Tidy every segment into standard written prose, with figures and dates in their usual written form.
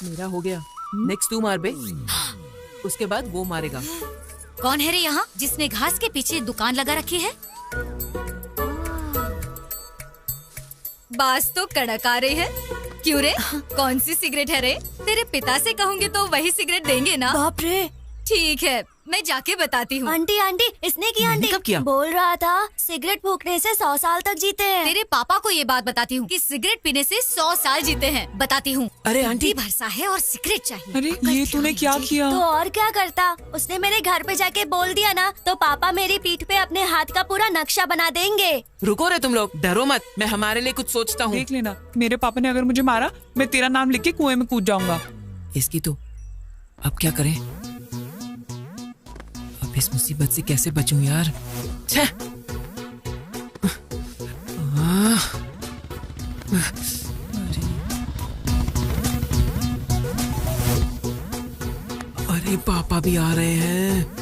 मेरा हो गया। नेक्स्ट तू मार बे, उसके बाद वो मारेगा। कौन है रे यहाँ जिसने घास के पीछे दुकान लगा रखी है? बास तो कड़क आ रही है। क्यों रे, कौन सी सिगरेट है रे? तेरे पिता से कहूँगी तो वही सिगरेट देंगे ना? बाप रे। ठीक है, मैं जाके बताती हूँ। आंटी आंटी, इसने किया आंटी। कब किया? बोल रहा था सिगरेट फूकने से 100 साल तक जीते हैं। तेरे पापा को ये बात बताती हूँ कि सिगरेट पीने से 100 साल जीते हैं। बताती हूँ। अरे आंटी, भरसा है और सिगरेट चाहिए। अरे ये तूने क्या किया? तो और क्या करता, उसने मेरे घर पे जाके बोल दिया ना तो पापा मेरी पीठ पे अपने हाथ का पूरा नक्शा बना देंगे। रुको रे तुम लोग, डरो मत, मैं हमारे लिए कुछ सोचता हूँ। देख लेना, मेरे पापा ने अगर मुझे मारा मैं तेरा नाम लिख के कुएं में कूद जाऊंगा। इसकी तो अब क्या करें? अब इस मुसीबत से कैसे बचूं यार? अरे पापा भी आ रहे हैं।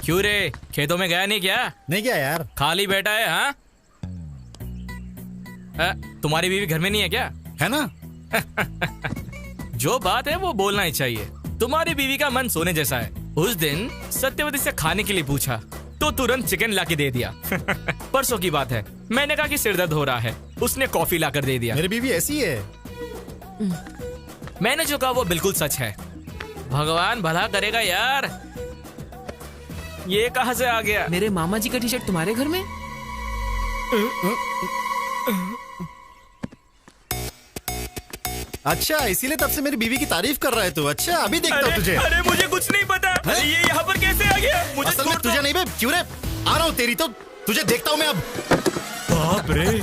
क्यों रे, खेतों में गया नहीं क्या? नहीं गया यार, खाली बैठा है। हाँ, तुम्हारी बीवी घर में नहीं है क्या? है ना। जो बात है वो बोलना ही चाहिए। तुम्हारी बीवी का मन सोने जैसा है। उस दिन सत्यवती से खाने के लिए पूछा तो तुरंत चिकन लाके दे दिया। परसों की बात है, मैंने कहा कि सिर दर्द हो रहा है, उसने कॉफी लाकर दे दिया। मेरी बीवी ऐसी है। मैंने जो कहा वो बिल्कुल सच है। भगवान भला करेगा यार। ये कहाँ से आ गया? मेरे मामा जी का टी शर्ट तुम्हारे घर में? अच्छा, इसीलिए तब से मेरी बीवी की तारीफ कर रहा है तू। अच्छा, अभी देखता हूँ तुझे। अरे मुझे कुछ नहीं पता। अरे ये यहाँ पर कैसे आ गया? मुझे असल में तुझे नहीं बे, क्यों रे? आ रहा हूँ तेरी तो, तुझे देखता हूँ मैं अब। बाप रे।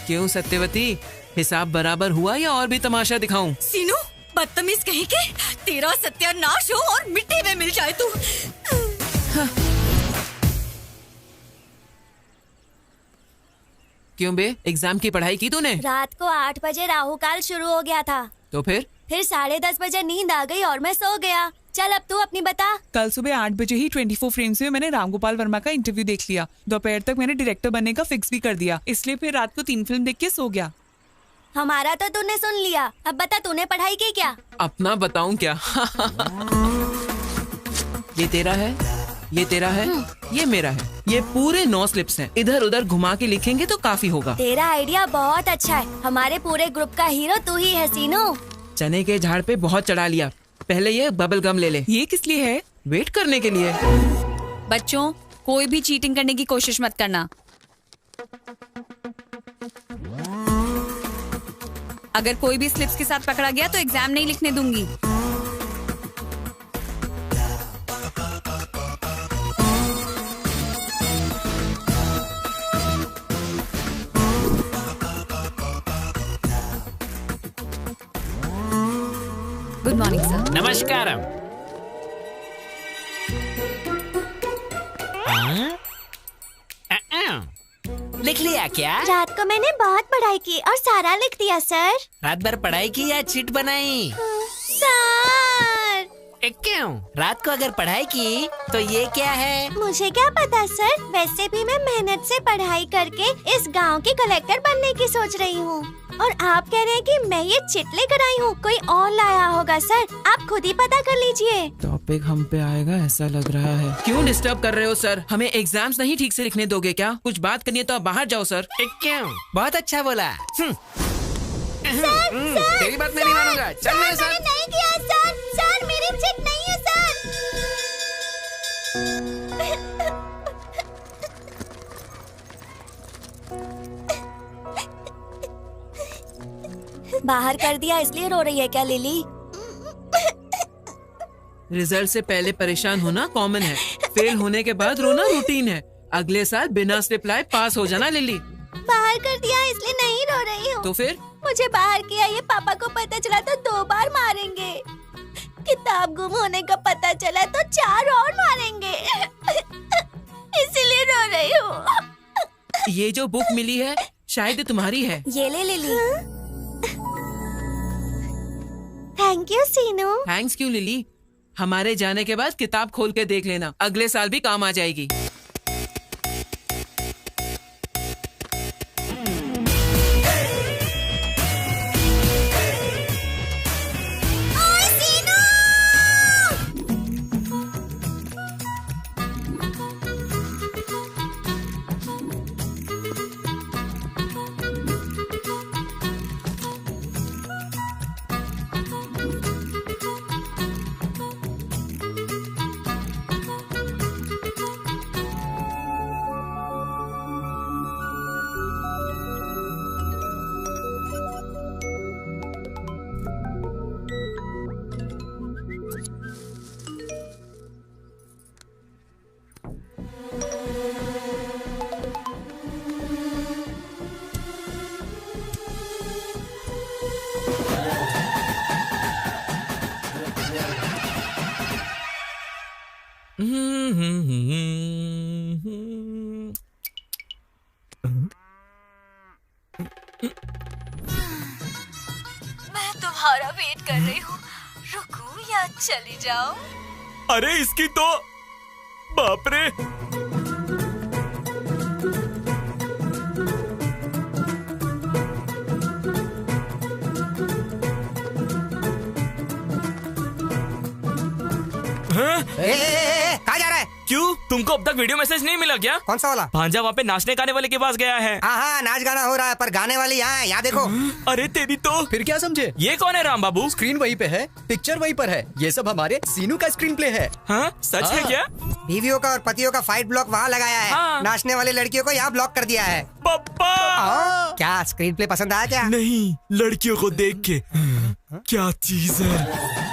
क्यों सत्यवती, हिसाब बराबर हुआ या और भी तमाशा दिखाऊं? सीनू, बदतमीज कहीं के, तेरा सत्यानाश हो और मिट्टी में मिल जाए तू। क्यों बे, एग्जाम की पढ़ाई की तूने? रात को 8 बजे राहु काल शुरू हो गया था। तो फिर 10:30 बजे नींद आ गई और मैं सो गया। चल अब तू अपनी बता। कल सुबह 8 बजे ही 24 फ्रेम्स में मैंने राम गोपाल वर्मा का इंटरव्यू देख लिया। दोपहर तक मैंने डायरेक्टर बनने का फिक्स भी कर दिया, इसलिए फिर रात को 3 फिल्म देख के सो गया। हमारा तो तूने सुन लिया, अब बता तूने पढ़ाई की क्या? अपना बताऊं क्या? ये तेरा है, ये तेरा है, ये मेरा है। ये पूरे 9 स्लिप्स हैं। इधर उधर घुमा के लिखेंगे तो काफी होगा। तेरा आइडिया बहुत अच्छा है। हमारे पूरे ग्रुप का हीरो तू ही है सीनू। चने के झाड़ पे बहुत चढ़ा लिया। पहले ये बबल गम ले ले। ये किस लिए है? वेट करने के लिए। बच्चों, कोई भी चीटिंग करने की कोशिश मत करना। अगर कोई भी स्लिप्स के साथ पकड़ा गया तो एग्जाम नहीं लिखने दूंगी। Good morning sir. नमस्कारम। लिख लिया क्या? रात को मैंने बहुत पढ़ाई की और सारा लिख दिया सर। रात भर पढ़ाई की या चिट बनाई? सर क्यों? रात को अगर पढ़ाई की तो ये क्या है? मुझे क्या पता सर, वैसे भी मैं मेहनत से पढ़ाई करके इस गांव की कलेक्टर बनने की सोच रही हूँ। और आप कह रहे हैं कि मैं ये चिट लेकर आई हूँ, कोई और लाया होगा सर, आप खुद ही पता कर लीजिए। टॉपिक हम पे आएगा ऐसा लग रहा है। क्यों डिस्टर्ब कर रहे हो सर? हमें एग्जाम्स नहीं ठीक से लिखने दोगे क्या? कुछ बात करनी है तो आप बाहर जाओ सर। क्यों? बहुत अच्छा बोला। तेरी बात मैं नहीं मानूंगा। चल मेरे साथ। नहीं किया सर, सर मेरी चिट नहीं है सर। बाहर कर दिया इसलिए रो रही है क्या लिली? रिजल्ट से पहले परेशान होना कॉमन है, फेल होने के बाद रोना रूटीन है। अगले साल बिना स्लिप लाए पास हो जाना लिली। बाहर कर दिया इसलिए नहीं रो रही हूँ। तो फिर मुझे बाहर किया ये पापा को पता चला तो 2 बार मारेंगे। किताब गुम होने का पता चला तो 4 और मारेंगे। इसीलिए रो रही हूँ। ये जो बुक मिली है शायद तुम्हारी है। ये ले Lily. Thank you Seenu. Thanks क्यों लिली, हमारे जाने के बाद किताब खोल के देख लेना, अगले साल भी काम आ जाएगी। मैं तुम्हारा वेट कर रही हूँ, रुकूं या चली जाऊं? अरे इसकी तो बाप रे। कहाँ जा रहा है? क्यों, तुमको अब तक वीडियो मैसेज नहीं मिला क्या? कौन सा वाला? भांजा वहाँ पे नाचने गाने वाले के पास गया है। हाँ, नाच गाना हो रहा है पर गाने वाली यहाँ है, यहाँ देखो। अरे तेरी तो। फिर क्या समझे? ये कौन है राम बाबू? स्क्रीन वहीं पे है, पिक्चर वहीं पर है, ये सब हमारे सीनू का स्क्रीन प्ले है। हाँ सच है क्या? बीवियों का और पतियों का फाइट ब्लॉक वहाँ लगाया है। हाँ। नाचने वाली लड़कियों को यहाँ ब्लॉक कर दिया है। पापा क्या स्क्रीन प्ले पसंद आया क्या? नहीं, लड़कियों को देख के क्या चीज है।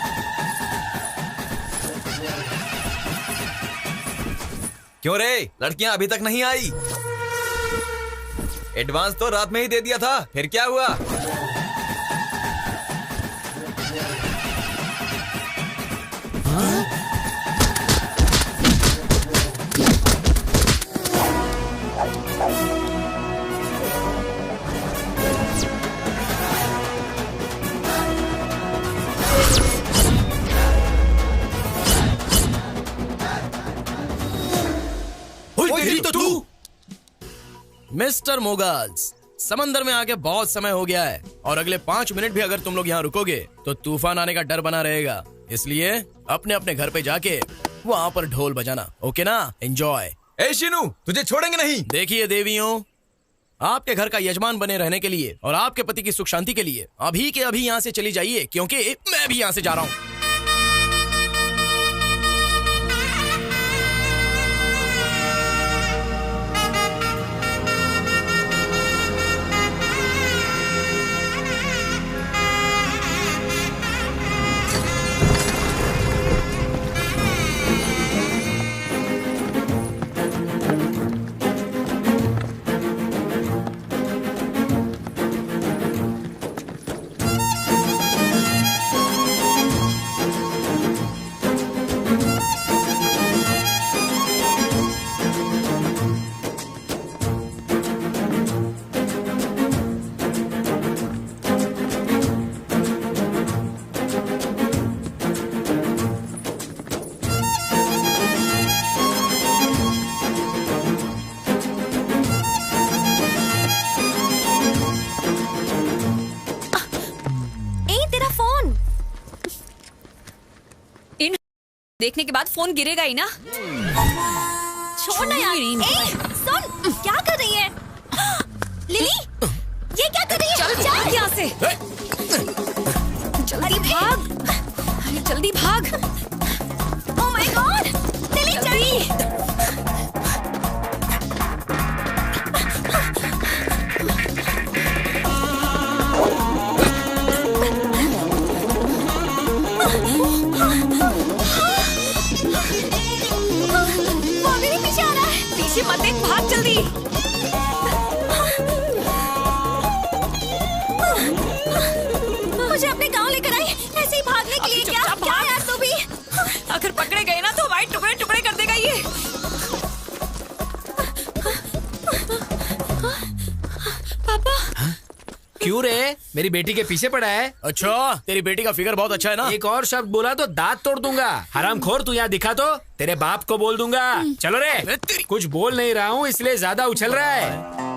क्यों रे, लड़कियां अभी तक नहीं आई? एडवांस तो रात में ही दे दिया था, फिर क्या हुआ? तो तू मिस्टर मोगल्स, समंदर में आके बहुत समय हो गया है और अगले 5 मिनट भी अगर तुम लोग यहाँ रुकोगे तो तूफान आने का डर बना रहेगा। इसलिए अपने अपने घर पे जाके वहाँ पर ढोल बजाना, ओके ना? एंजॉय। ए शीनू, तुझे छोड़ेंगे नहीं। देखिए देवियों, आपके घर का यजमान बने रहने के लिए और आपके पति की सुख शांति के लिए अभी के अभी यहाँ से चली जाइए, क्योंकि मैं भी यहाँ से जा रहा हूँ। देखने के बाद फोन गिरेगा ही ना। छोड़ ना यार। ए, सुन, क्या कर रही है? लिली, ये क्या कर रही है? चल भाग यहाँ से। जल्दी भाग, अरे जल्दी भाग। ओह माय गॉड, लिली जल्दी। वो मेरे पीछे आ रहा है। पीछे मत देख, भाग जल्दी। मुझे अपने गांव लेकर आई, ऐसे ही भागने के लिए। क्या यार तू भी? अगर पकड़े गए ना तो भाई टुकड़े टुकड़े कर देगा ये। पापा। क्यों रे? मेरी बेटी के पीछे पड़ा है? अच्छा, तेरी बेटी का फिगर बहुत अच्छा है ना? एक और शब्द बोला तो दांत तोड़ दूंगा। हरामखोर, तू यहाँ दिखा तो तेरे बाप को बोल दूंगा। चलो रे। कुछ बोल नहीं रहा हूँ इसलिए ज्यादा उछल रहा है।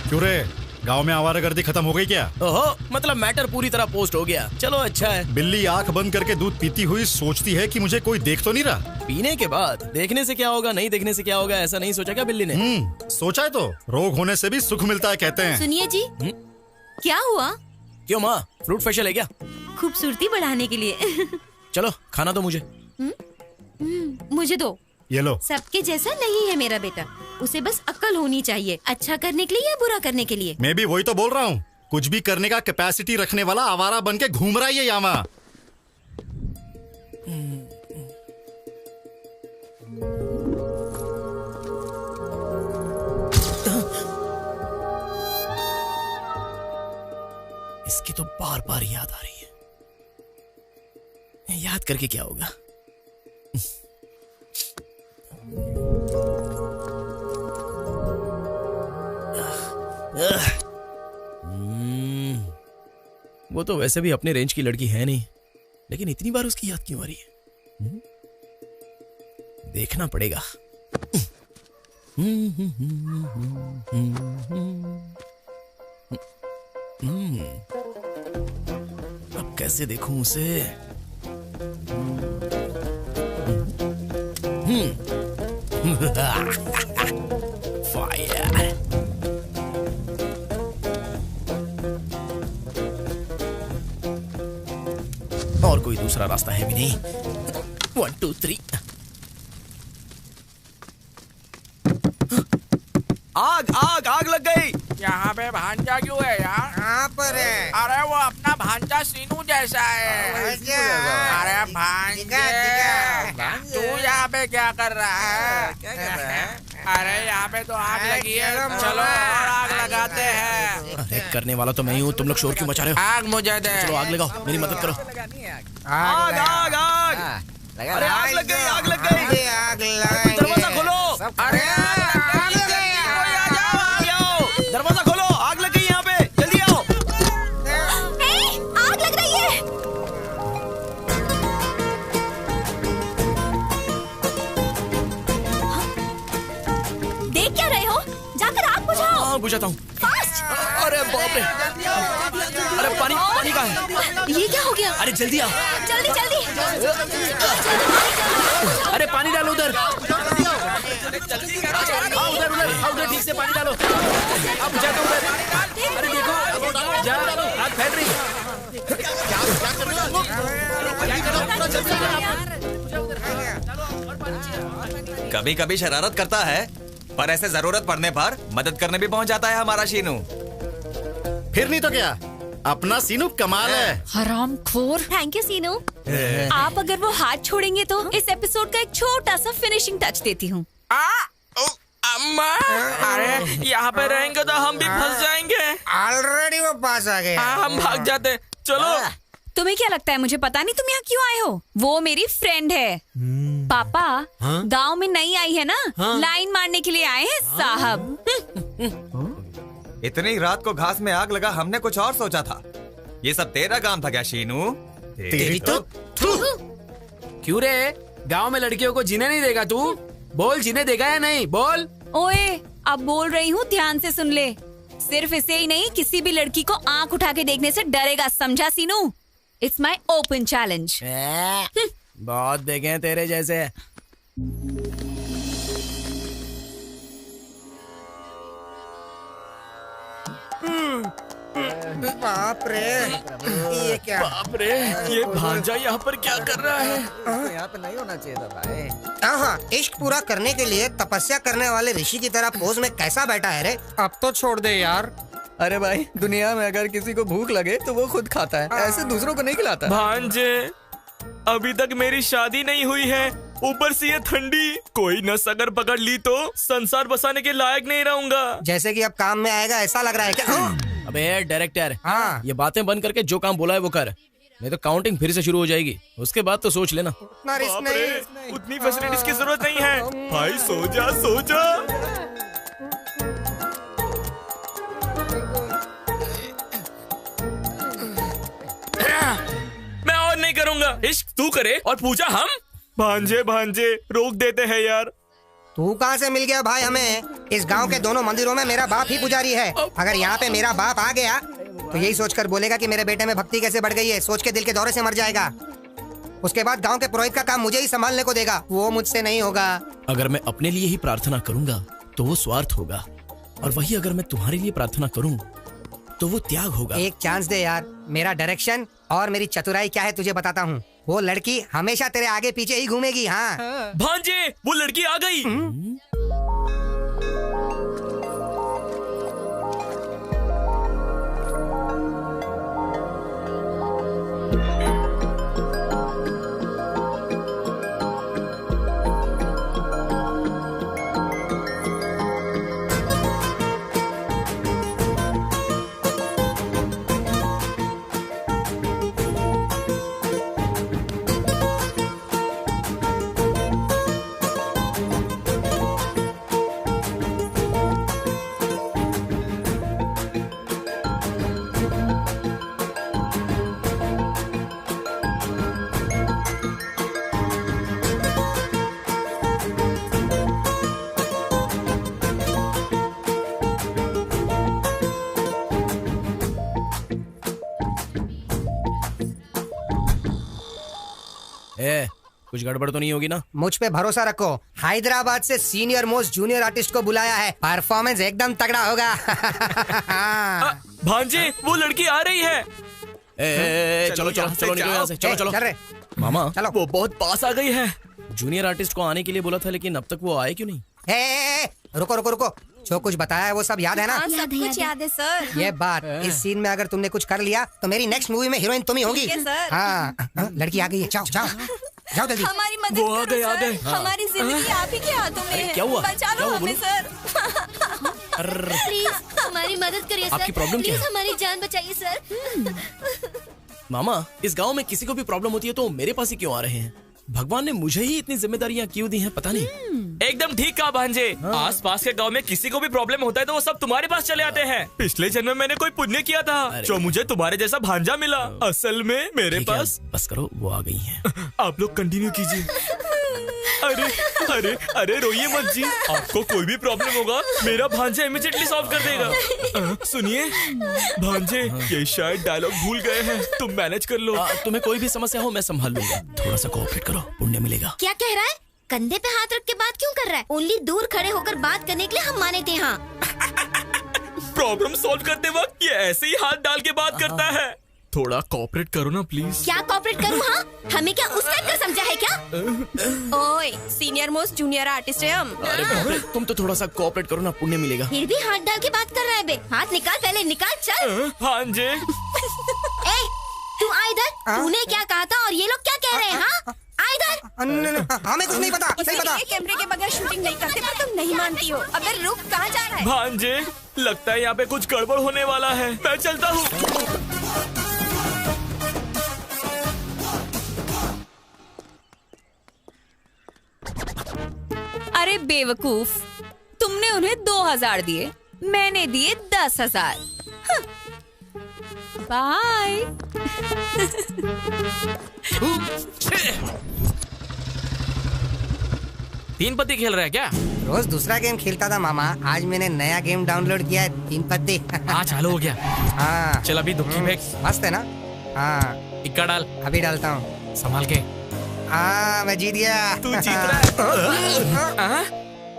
क्यों रे? गांव में आवारागर्दी खत्म हो गई क्या? ओहो, मतलब मैटर पूरी तरह पोस्ट हो गया। चलो अच्छा है। बिल्ली आंख बंद करके दूध पीती हुई सोचती है कि मुझे कोई देख तो नहीं रहा। पीने के बाद देखने से क्या होगा, नहीं देखने से क्या होगा, ऐसा नहीं सोचा क्या बिल्ली ने? सोचा है तो रोग होने से भी सुख मिलता है कहते हैं। सुनिए जी, क्या हुआ? क्यों माँ, फ्रूट फेशियल है क्या? खूबसूरती बढ़ाने के लिए। चलो खाना दो मुझे। मुझे दो। ये लो। सबके जैसा नहीं है मेरा बेटा, उसे बस अक्ल होनी चाहिए, अच्छा करने के लिए या बुरा करने के लिए। मैं भी वही तो बोल रहा हूँ, कुछ भी करने का कैपेसिटी रखने वाला आवारा बन के घूम रहा है ये यामा। इसकी तो बार बार याद आ रही है। याद करके क्या होगा? वो तो वैसे भी अपने रेंज की लड़की है नहीं, लेकिन इतनी बार उसकी याद क्यों आ रही है? देखना पड़ेगा। अब कैसे देखूं उसे? फायर। और कोई दूसरा रास्ता है भी नहीं। 1 2 3। आग आग आग लग गई। यहाँ पे भांजा क्यों है यार? कहाँ पर है? अरे वो अपना भांजा सीनू जैसा है। अरे भांजे, तू यहाँ पे क्या कर रहा है? क्या कर रहा है? अरे यहाँ पे तो आग लगी है, चलो और आग लगाते हैं। अरे करने वाला तो मैं ही हूँ, तुम लोग शोर क्यों मचा रहे हो? आग मुझे दे। चलो आग लगाओ, मेरी मदद करो। आग आग आग। अरे आग लग गई, आग लग गई। आग लग दरवाजा खोलो। अरे दरवाजा खोलो, आग लग गई यहाँ पे, जल्दी आओ। आग लग रही है। देख क्या रहे हो? जाकर आग बुझाओ। हाँ बुझाता हूँ। फास्ट। अरे बाप रे, अरे पानी पानी कहाँ है? ये क्या हो गया? अरे जल्दी आओ। जल्दी जल्दी। अरे पानी डालो उधर। उधर उधर उधर ठीक से पानी डालो। अब बुझा दो उधर। अरे देखो जा, आग फैल रही है। कभी कभी शरारत करता है, पर ऐसे जरूरत पड़ने पर मदद करने भी पहुंच जाता है हमारा शीनू। फिर नहीं तो क्या, अपना सीनू कमाल है। हरामखोर। थैंक यू सीनू। आप अगर वो हाथ छोड़ेंगे तो इस एपिसोड का एक छोटा सा फिनिशिंग टच देती हूँ। अम्मा, अरे यहाँ पे रहेंगे तो हम भी फंस जाएंगे। ऑलरेडी वो पास आ गए। हाँ, हम भाग जाते। चलो। तुम्हें क्या लगता है मुझे पता नहीं तुम यहाँ क्यों आए हो? वो मेरी फ्रेंड है। पापा गांव में नई आई है ना, लाइन मारने के लिए आए हैं साहब। इतनी रात को घास में आग लगा, हमने कुछ और सोचा था। ये सब तेरा काम था क्या शीनू? तेरी तो क्यों रे? गांव में लड़कियों को जीने नहीं देगा तू? बोल, जीने देगा या नहीं? बोल। ओए, अब बोल रही हूँ, ध्यान से सुन ले। सिर्फ इसे ही नहीं, किसी भी लड़की को आंख उठा के देखने से डरेगा, समझा Seenu? It's my open challenge. बहुत देखे हैं तेरे जैसे। बाप रे, ये क्या? बाप रे, ये भांजा यहाँ पर क्या कर रहा है? यहाँ पे नहीं होना चाहिए था भाई। हाँ, इश्क पूरा करने के लिए तपस्या करने वाले ऋषि की तरह पोज में कैसा बैठा है रे? अब तो छोड़ दे यार। अरे भाई, दुनिया में अगर किसी को भूख लगे तो वो खुद खाता है, ऐसे दूसरों को नहीं खिलाता। भांजे, अभी तक मेरी शादी नहीं हुई है, ऊपर से ये ठंडी, कोई नस अगर पकड़ ली तो संसार बसाने के लायक नहीं रहूंगा। जैसे कि अब काम में आएगा ऐसा लग रहा है क्या? अबे डायरेक्टर, हाँ, ये बातें बंद करके जो काम बोला है वो कर, नहीं तो काउंटिंग फिर से शुरू हो जाएगी। उसके बाद तो सोच लेना। उतना रिस्क नहीं। उतनी फैसिलिटीज की जरूरत नहीं है भाई, सो जा सो जा। मैं और नहीं करूंगा, इश्क तू करे और पूजा हम। भांजे भांजे रोक देते हैं यार। तू कहाँ से मिल गया भाई हमें? इस गांव के दोनों मंदिरों में मेरा बाप ही पुजारी है। अगर यहाँ पे मेरा बाप आ गया तो यही सोचकर बोलेगा कि मेरे बेटे में भक्ति कैसे बढ़ गई है, सोच के दिल के दौरे से मर जाएगा। उसके बाद गांव के पुरोहित का काम मुझे ही संभालने को देगा, वो मुझसे नहीं होगा। अगर मैं अपने लिए ही प्रार्थना करूंगा तो वो स्वार्थ होगा, और वही अगर मैं तुम्हारे लिए प्रार्थना करूं तो वो त्याग होगा। एक चांस दे यार, मेरा डायरेक्शन और मेरी चतुराई क्या है तुझे बताता हूँ। वो लड़की हमेशा तेरे आगे पीछे ही घूमेगी। हाँ भांजे, वो लड़की आ गई। कुछ गड़बड़ तो नहीं होगी ना? मुझ पे भरोसा रखो, हैदराबाद से सीनियर मोस्ट जूनियर आर्टिस्ट को बुलाया है, परफॉर्मेंस एकदम तगड़ा होगा। भांजे, वो लड़की आ रही है। चलो चलो चलो निकलो यहाँ से, चलो चलो। चल रहे मामा, चलो। वो बहुत पास आ गई है। जूनियर आर्टिस्ट को आने के लिए बोला था, लेकिन अब तक वो आए क्यों नहीं? रुको रुको रुको, जो कुछ बताया है वो सब याद है ना? सब कुछ याद है सर। ये बात, इस सीन में अगर तुमने कुछ कर लिया तो मेरी नेक्स्ट मूवी में हीरोइन तुम ही होगी। हाँ, लड़की आ गई है, जाओ जाओ जाओ जल्दी। हमारी मदद वो आ गए, आ गए। हमारी जिंदगी आप ही के हाथों में है। क्या हुआ? बचा लो हमें सर। प्लीज हमारी मदद करिए सर। आपकी प्रॉब्लम क्या है? प्लीज हमारी जान बचाइए सर। मामा, इस गांव में किसी को भी प्रॉब्लम होती है तो मेरे पास ही क्यों आ रहे हैं? भगवान ने मुझे ही इतनी जिम्मेदारियां क्यों दी हैं, पता नहीं। एकदम ठीक कहा भांजे। आस पास के गांव में किसी को भी प्रॉब्लम होता है तो वो सब तुम्हारे पास चले आते हैं। पिछले जन्म में मैंने कोई पुण्य किया था जो मुझे तुम्हारे जैसा भांजा मिला। असल में मेरे पास। बस करो, वो आ गई हैं। आप लोग कंटिन्यू कीजिए। अरे अरे अरे रोइए मत जी, आपको कोई भी प्रॉब्लम होगा मेरा भांजा इमीडिएटली सॉल्व कर देगा। सुनिए भांजे, ये शायद डायलॉग भूल गए हैं, तुम मैनेज कर लो। तुम्हें कोई भी समस्या हो मैं संभाल लूंगा, थोड़ा सा कोऑपरेट करो, पुण्य मिलेगा। क्या कह रहा है? कंधे पे हाथ रख के बात क्यों कर रहा है? ओनली दूर खड़े होकर बात करने के लिए हम माने थे। हाँ, प्रॉब्लम सॉल्व करते वक्त ये ऐसे ही हाथ डाल के बात करता है। थोड़ा कोऑपरेट करो ना प्लीज। क्या कोऑपरेट करूँ? हाँ, हमें क्या उस टाइप का समझा है क्या? ओए, सीनियर मोस्ट जूनियर आर्टिस्ट है हम। अरे बाप रे, तुम तो थोड़ा सा कोऑपरेट करो ना, पुण्य मिलेगा। फिर भी हाथ डाल के बात कर रहा है बे। हाथ निकाल, पहले निकाल, चल। भांजे, ए, तू आ इधर। तूने क्या कहा था और ये लोग क्या कह रहे हैं? हाँ, आ इधर। हमें कुछ नहीं पता, नहीं पता। कैमरे के बगैर शूटिंग नहीं करते, पर तुम नहीं मानती हो। अबे रुक, कहाँ जा रहा है? भांजे, लगता है यहाँ पे कुछ गड़बड़ होने वाला है, मैं चलता हूँ। अरे बेवकूफ, तुमने उन्हें 2000 दिए, मैंने दिए 10,000। बाय। 3 पत्ती खेल रहा है क्या? रोज दूसरा गेम खेलता था मामा, आज मैंने नया गेम डाउनलोड किया है, 3 पत्ती। हाँ, चालू हो गया। हाँ, चल अभी दुखी फेंक। मस्त है ना? हाँ, इक्का डाल। अभी डालता हूँ। संभाल के। हाँ, मैं जीत गया। तू जीत रहा है।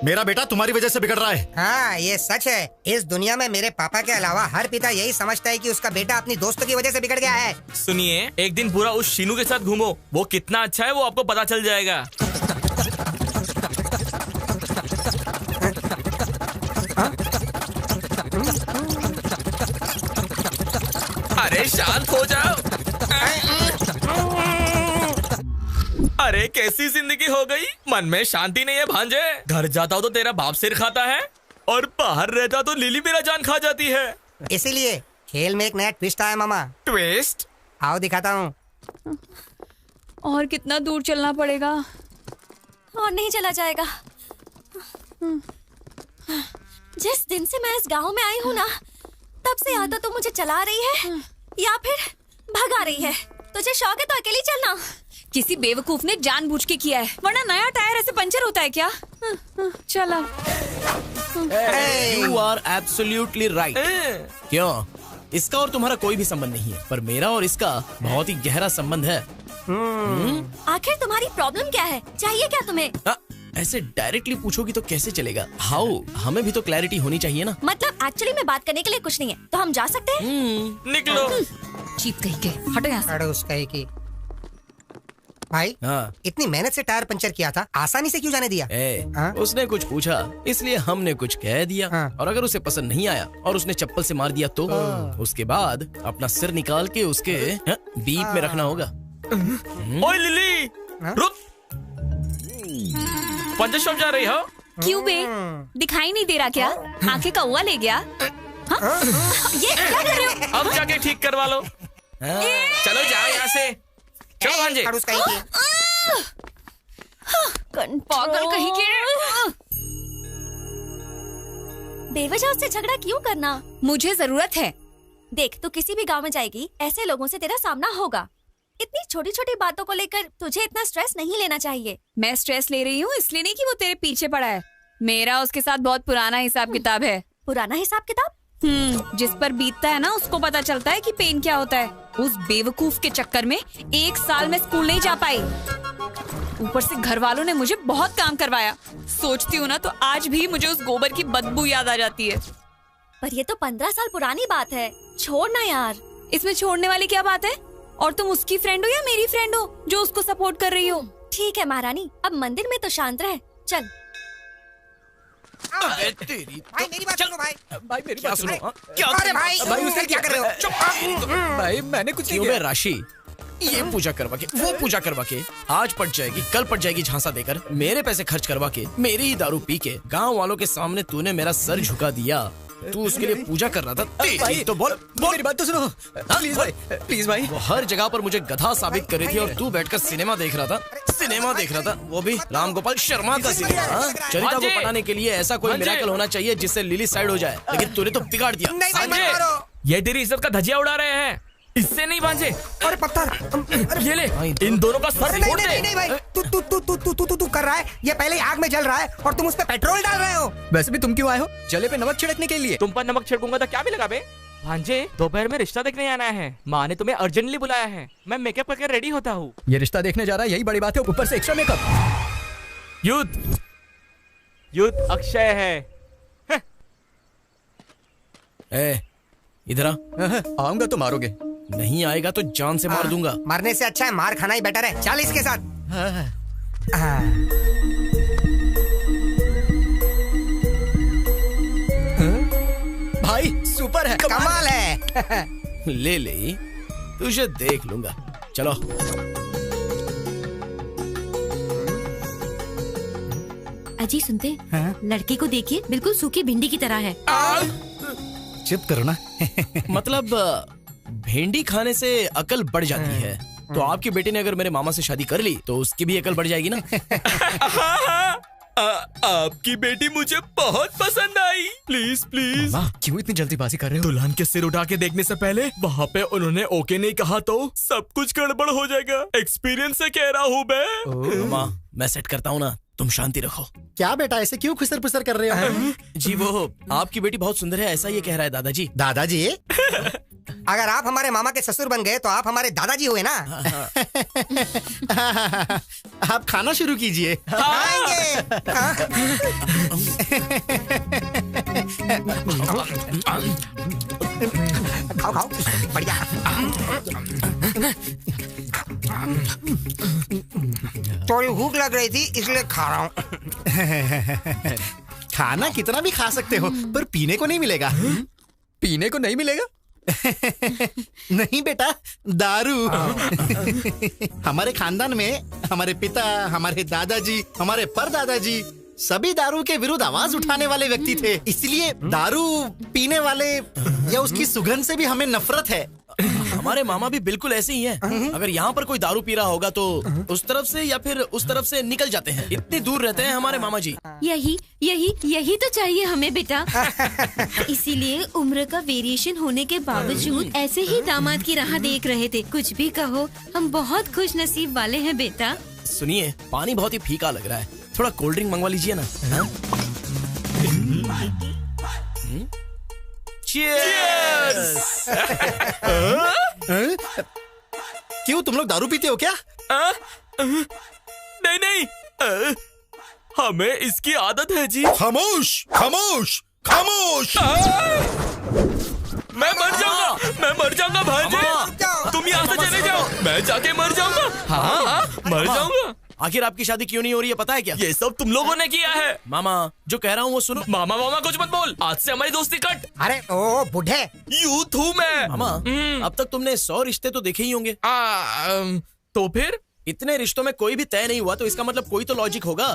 मेरा बेटा तुम्हारी वजह से बिगड़ रहा है। हाँ ये सच है। इस दुनिया में मेरे पापा के अलावा हर पिता यही समझता है कि उसका बेटा अपनी दोस्तों की वजह से बिगड़ गया है। सुनिए, एक दिन पूरा उस शीनू के साथ घूमो, वो कितना अच्छा है वो आपको पता चल जाएगा। अरे शांत हो जाओ। अरे कैसी जिंदगी हो गई, मन में शांति नहीं है भांजे। घर जाता हूँ तो तेरा बाप सिर खाता है और बाहर रहता तो लिली मेरा जान खा जाती है। इसीलिए खेल में एक नया ट्विस्ट आया मामा। ट्विस्ट? आओ दिखाता हूँ। और कितना दूर चलना पड़ेगा? और नहीं चला जाएगा। जिस दिन से मैं इस गांव में आई हूँ ना, तब से या तो मुझे चला रही है या फिर भगा रही है। तुझे शौक है तो अकेली चलना। किसी बेवकूफ ने जानबूझ के किया है, वरना नया टायर ऐसे पंचर होता है क्या? चला। You are absolutely right। क्यों? इसका और तुम्हारा कोई भी संबंध नहीं है, पर मेरा और इसका बहुत ही गहरा संबंध है। आखिर तुम्हारी प्रॉब्लम क्या है? चाहिए क्या तुम्हें? ऐसे डायरेक्टली पूछोगी तो कैसे चलेगा? हाउ, हमें भी तो क्लैरिटी होनी चाहिए ना। मतलब एक्चुअली में बात करने के लिए कुछ नहीं है, तो हम जा सकते हैं? निकलो। चीप कहीं के, हटो यहाँ से। अड़ोस कहीं की। भाई इतनी मेहनत से टायर पंचर किया था, आसानी से क्यों जाने दिया? उसने कुछ पूछा इसलिए हमने कुछ कह दिया। और अगर उसे पसंद नहीं आया और उसने चप्पल से मार दिया तो उसके बाद अपना सिर निकाल के उसके बीप में रखना होगा। ओए लिली, रुक। पंचर शॉप जा रही हो? क्यों बे, दिखाई नहीं दे रहा क्या? आंखें कौवा ले गया? ये क्या कर रहे हो? अब जाके ठीक करवा लो। चलो जाओ यहाँ से। चलो भांजे। पागल कहीं के। बेवजह उससे झगड़ा क्यों करना? मुझे जरूरत है। देख, तू किसी भी गांव में जाएगी, ऐसे लोगों से तेरा सामना होगा। इतनी छोटी छोटी बातों को लेकर तुझे इतना स्ट्रेस नहीं लेना चाहिए। मैं स्ट्रेस ले रही हूँ इसलिए नहीं कि वो तेरे पीछे पड़ा है। मेरा उसके साथ बहुत पुराना हिसाब किताब है। पुराना हिसाब किताब? जिस पर बीतता है ना उसको पता चलता है कि पेन क्या होता है। उस बेवकूफ के चक्कर में 1 साल में स्कूल नहीं जा पाई। ऊपर से घर वालों ने मुझे बहुत काम करवाया। सोचती हूँ ना तो आज भी मुझे उस गोबर की बदबू याद आ जाती है। पर ये तो 15 साल पुरानी बात है, छोड़ ना यार। इसमें छोड़ने वाली क्या बात है? और तुम उसकी फ्रेंड हो या मेरी फ्रेंड हो जो उसको सपोर्ट कर रही हो? ठीक है महारानी, अब मंदिर में तो शांत रहे। चल। भाई मेरी बात सुनो भाई। भाई मेरी बात सुनो। क्या? अरे भाई भाई क्या कर रहे हो? भाई मैंने कुछ नहीं किया। राशि, ये पूजा करवा के वो पूजा करवा के आज पट जाएगी, कल पट जाएगी झांसा देकर, मेरे पैसे खर्च करवा के, मेरी ही दारू पी के गांव वालों के सामने तूने मेरा सर झुका दिया। तू उसके लिए पूजा कर रहा था। भाई तो बोल मेरी बात तो सुनो प्लीज भाई, प्लीज भाई। वो हर जगह पर मुझे गधा साबित कर रही थी और तू बैठकर सिनेमा देख रहा था। वो भी राम गोपाल शर्मा का सिनेमा। चरिता को पटाने के लिए ऐसा कोई मिरेकल होना चाहिए जिससे लिली साइड हो जाए, लेकिन तूने तो बिगाड़ दिया। ये तेरी इज्जत का धजिया उड़ा रहे हैं, इससे नहीं भांजे। अरे पत्थर, ये ले, इन दोनों का सर फोड़ दे। नहीं भाई, तू कर रहा है। ये पहले ही आग में जल रहा है और तुम उस पे पेट्रोल डाल रहे हो। वैसे भी तुम क्यों आए हो? जले पे नमक छिड़कने के लिए। तुम पर नमक छिड़कूंगा तो क्या भी लगा बे? भांजे, दोपहर में रिश्ता देखने आना है। माँ ने तुम्हें अर्जेंटली बुलाया है। मैं मेकअप करके रेडी होता हूँ। ये रिश्ता देखने जा रहा है, यही बड़ी बात है, ऊपर से एक्स्ट्रा मेकअप। युद्ध अक्षय है। इधर आऊंगा तो मारोगे? नहीं आएगा तो जान से मार दूंगा। मरने से अच्छा है मार खाना ही बेटर है। चल इसके साथ। भाई सुपर है, कमाल है। ले तुझे देख लूंगा। चलो। अजी सुनते, लड़के को देखिए, बिल्कुल सूखी भिंडी की तरह है। चुप करो ना। मतलब भिंडी खाने से अकल बढ़ जाती है, तो आपके बेटे ने अगर मेरे मामा से शादी कर ली तो उसकी भी अकल बढ़ जाएगी ना। आपकी बेटी मुझे बहुत पसंद आई। Please please. क्यों इतनी जल्दीबाजी कर रहे हो? दुल्हन के सिर उठा के देखने से पहले वहाँ पे उन्होंने ओके नहीं कहा तो सब कुछ गड़बड़ हो जाएगा। एक्सपीरियंस से कह रहा हूँ मामा, मैं सेट करता हूँ ना, तुम शांति रखो। क्या बेटा, ऐसे क्यों खुसर पुसर कर रहे हो? जी वो आपकी बेटी बहुत सुंदर है, ऐसा ये कह रहा है दादाजी। दादाजी? अगर आप हमारे मामा के ससुर बन गए तो आप हमारे दादाजी हुए ना। आप खाना शुरू कीजिए। खाओ खाओ, बढ़िया। थोड़ी भूख लग रही थी इसलिए खा रहा हूँ। खाना कितना भी खा सकते हो, पर पीने को नहीं मिलेगा। पीने को नहीं मिलेगा? नहीं बेटा, दारू। हमारे खानदान में हमारे पिता, हमारे दादाजी, हमारे परदादाजी सभी दारू के विरुद्ध आवाज उठाने वाले व्यक्ति थे। इसलिए दारू पीने वाले या उसकी सुगंध से भी हमें नफरत है। हमारे मामा भी बिल्कुल ऐसे ही हैं। अगर यहाँ पर कोई दारू पी रहा होगा तो उस तरफ से या फिर उस तरफ से निकल जाते हैं। इतनी दूर रहते हैं हमारे मामा जी। यही तो चाहिए हमें बेटा। इसीलिए उम्र का वेरिएशन होने के बावजूद ऐसे ही दामाद की राह देख रहे थे। कुछ भी कहो, हम बहुत खुश नसीब वाले हैं बेटा। सुनिए, पानी बहुत ही फीका लग रहा है, थोड़ा कोल्ड ड्रिंक मंगवा लीजिए ना। चीयर्स! क्यों, तुम लोग दारू पीते हो क्या? नहीं, हमें इसकी आदत है जी। खामोश खामोश खामोश! मैं मर जाऊंगा भांजे। तुम यहाँ से चले जाओ, मैं जाके मर जाऊंगा। हाँ, मर जाऊंगा। आखिर आपकी शादी क्यों नहीं हो रही है पता है क्या? ये सब तुम लोगों ने किया है। मामा, जो कह रहा हूँ वो सुनो। मामा कुछ मत बोल, आज से हमारी दोस्ती कट। अरे ओ बुढ़े, यूथ हूँ मैं। मामा, अब तक तुमने 100 रिश्ते तो देखे ही होंगे। तो फिर इतने रिश्तों में कोई भी तय नहीं हुआ तो इसका मतलब कोई तो लॉजिक होगा।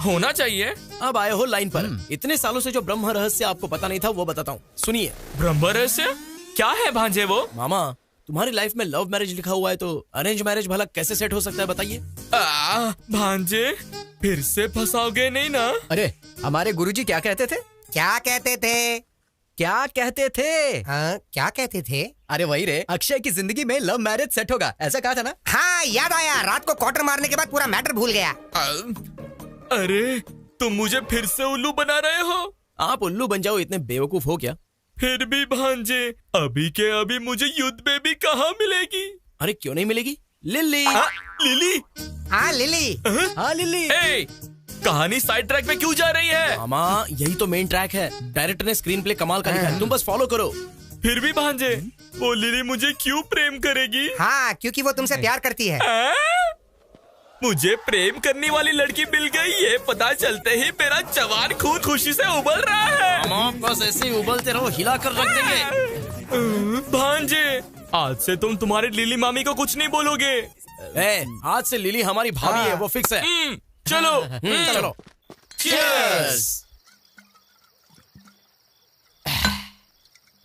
होना चाहिए। अब आए हो लाइन पर। इतने सालों से जो ब्रह्म रहस्य आपको पता नहीं था वो बताता हूँ, सुनिए। ब्रह्म रहस्य क्या है भांजे वो? मामा, तुम्हारी लाइफ में लव मैरिज लिखा हुआ है तो अरेंज मैरिज भला कैसे सेट हो सकता है बताइए? भांजे, फिर से फंसाओगे नहीं ना? अरे हमारे गुरुजी क्या कहते थे? क्या कहते थे? क्या कहते थे? हाँ, क्या कहते थे? अरे वही रे, अक्षय की जिंदगी में लव मैरिज सेट होगा, ऐसा कहा था ना? हाँ, याद आया। रात को क्वार्टर मारने के बाद पूरा मैटर भूल गया। अरे तुम मुझे फिर से उल्लू बना रहे हो। आप उल्लू बन जाओ, इतने बेवकूफ हो क्या? फिर भी भांजे, अभी के अभी मुझे युद्ध बेबी कहाँ मिलेगी? अरे क्यों नहीं मिलेगी? लिली। लिली? हाँ लिली। हाँ लिली। कहानी साइड ट्रैक पे क्यों जा रही है? मामा, यही तो मेन ट्रैक है। डायरेक्टर ने स्क्रीन प्ले कमाल का लिखा है, तुम बस फॉलो करो। फिर भी भांजे, वो लिली मुझे क्यों प्रेम करेगी? हाँ, क्योंकि वो तुमसे प्यार करती है। मुझे प्रेम करने वाली लड़की मिल गई, ये पता चलते ही मेरा जवान खून खुशी से उबल रहा है। मामा, बस ऐसे ही उबलते रहो, हिला कर रख देंगे। भांजे, आज से तुम तुम्हारी लिली मामी को कुछ नहीं बोलोगे। आज से लिली हमारी भाभी है, वो फिक्स है। चलो चलो। चीयर्स!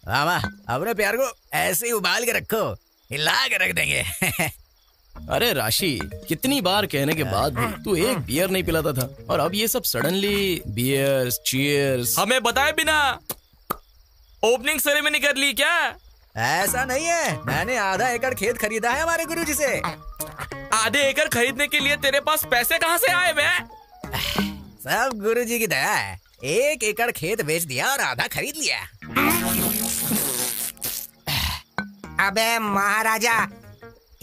मामा, अपने प्यार को ऐसे ही उबाल के रखो, हिला के रख देंगे। अरे राशि, कितनी बार कहने के बाद भी तू एक बियर नहीं पिलाता था और अब ये सब सडनली बियर्स, चीयर्स। हमें बताए बिना ओपनिंग सेरेमनी कर ली क्या? ऐसा नहीं है, मैंने आधा एकड़ खेत खरीदा है हमारे गुरुजी से। आधे एकड़ खरीदने के लिए तेरे पास पैसे कहाँ से आए बे? सब गुरुजी की दया है। 1 एकड़ खेत बेच दिया और आधा खरीद लिया। अबे महाराजा,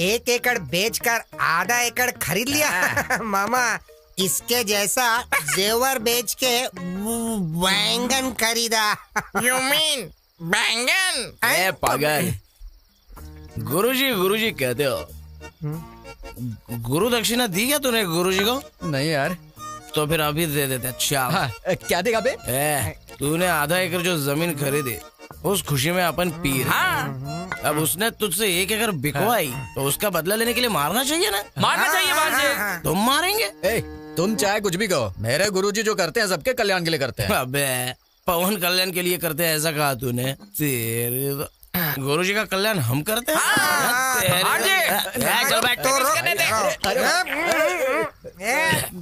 1 एकड़ बेचकर आधा एकड़ खरीद लिया। मामा, इसके जैसा जेवर बेच के बैंगन खरीदा। You mean बैंगन? ए पागल, गुरुजी कहते हो। गुरु दक्षिणा दी क्या तूने गुरुजी को? नहीं यार। तो फिर अभी दे देते। अच्छा। हाँ, क्या देगा बे? तूने आधा एकड़ जो जमीन खरीदी उस खुशी में अपन पी रहे। हाँ। अब उसने तुझसे 1 एकड़ बिकवाई तो उसका बदला लेने के लिए मारना चाहिए ना? मारना चाहिए भांजे। तुम मारेंगे? तुम चाहे कुछ भी कहो, मेरे गुरुजी जो करते हैं सबके कल्याण के लिए करते हैं। अबे पवन कल्याण के लिए करते हैं ऐसा कहा तूने? तेरे गुरुजी का कल्याण हम करते हैं।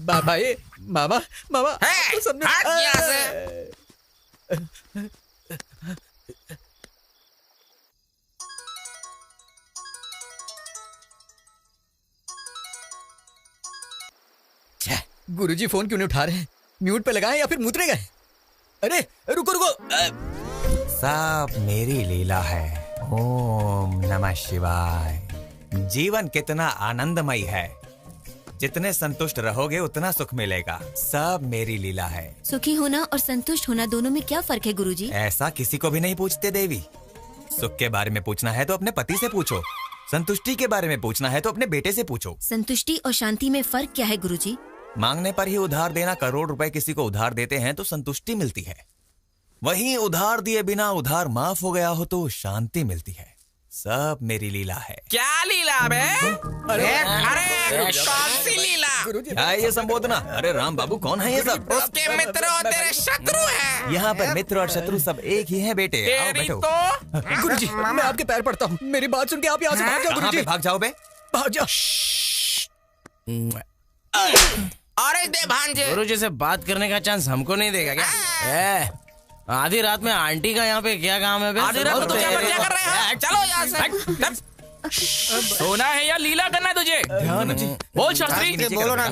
भाई, मामा सबने गुरुजी फोन क्यों नहीं उठा रहे? म्यूट पे लगाएं या फिर मुतरे गए? अरे रुको। सब मेरी लीला है। ओम नमः शिवाय। जीवन कितना आनंदमय है, जितने संतुष्ट रहोगे उतना सुख मिलेगा। सब मेरी लीला है। सुखी होना और संतुष्ट होना दोनों में क्या फर्क है गुरुजी? ऐसा किसी को भी नहीं पूछते देवी। सुख के बारे में पूछना है तो अपने पति से पूछो, संतुष्टि के बारे में पूछना है तो अपने बेटे से पूछो। संतुष्टि और शांति में फर्क क्या है गुरुजी? मांगने पर ही उधार देना। करोड़ रुपए किसी को उधार देते हैं तो संतुष्टि मिलती है, वहीं उधार दिए बिना उधार माफ हो गया हो तो शांति मिलती है। सब मेरी लीला है। क्या लीला बे? अरे कौन सी लीला? क्या है ये संबोधना? अरे राम बाबू, कौन है ये सब? उसके मित्र और तेरे शत्रु हैं। यहाँ पर मित्र और शत्रु सब एक ही हैं बेटे। आओ बैठो। गुरुजी, मैं आपके पैर पड़ता हूँ, मेरी बात सुन के आप यहाँ से भाग जाओ गुरुजी। भाग जाओ बे, भाग जाओ। अरे दे भांजे, गुरुजी से बात करने का चांस हमको नहीं देगा क्या? आधी रात में आंटी का यहाँ पे क्या काम है? आधी रात में तो क्या कर रहे हैं? चलो यहाँ से। सोना है या लीला करना है तुझे? ध्यान बोल शास्त्री। बोलो ना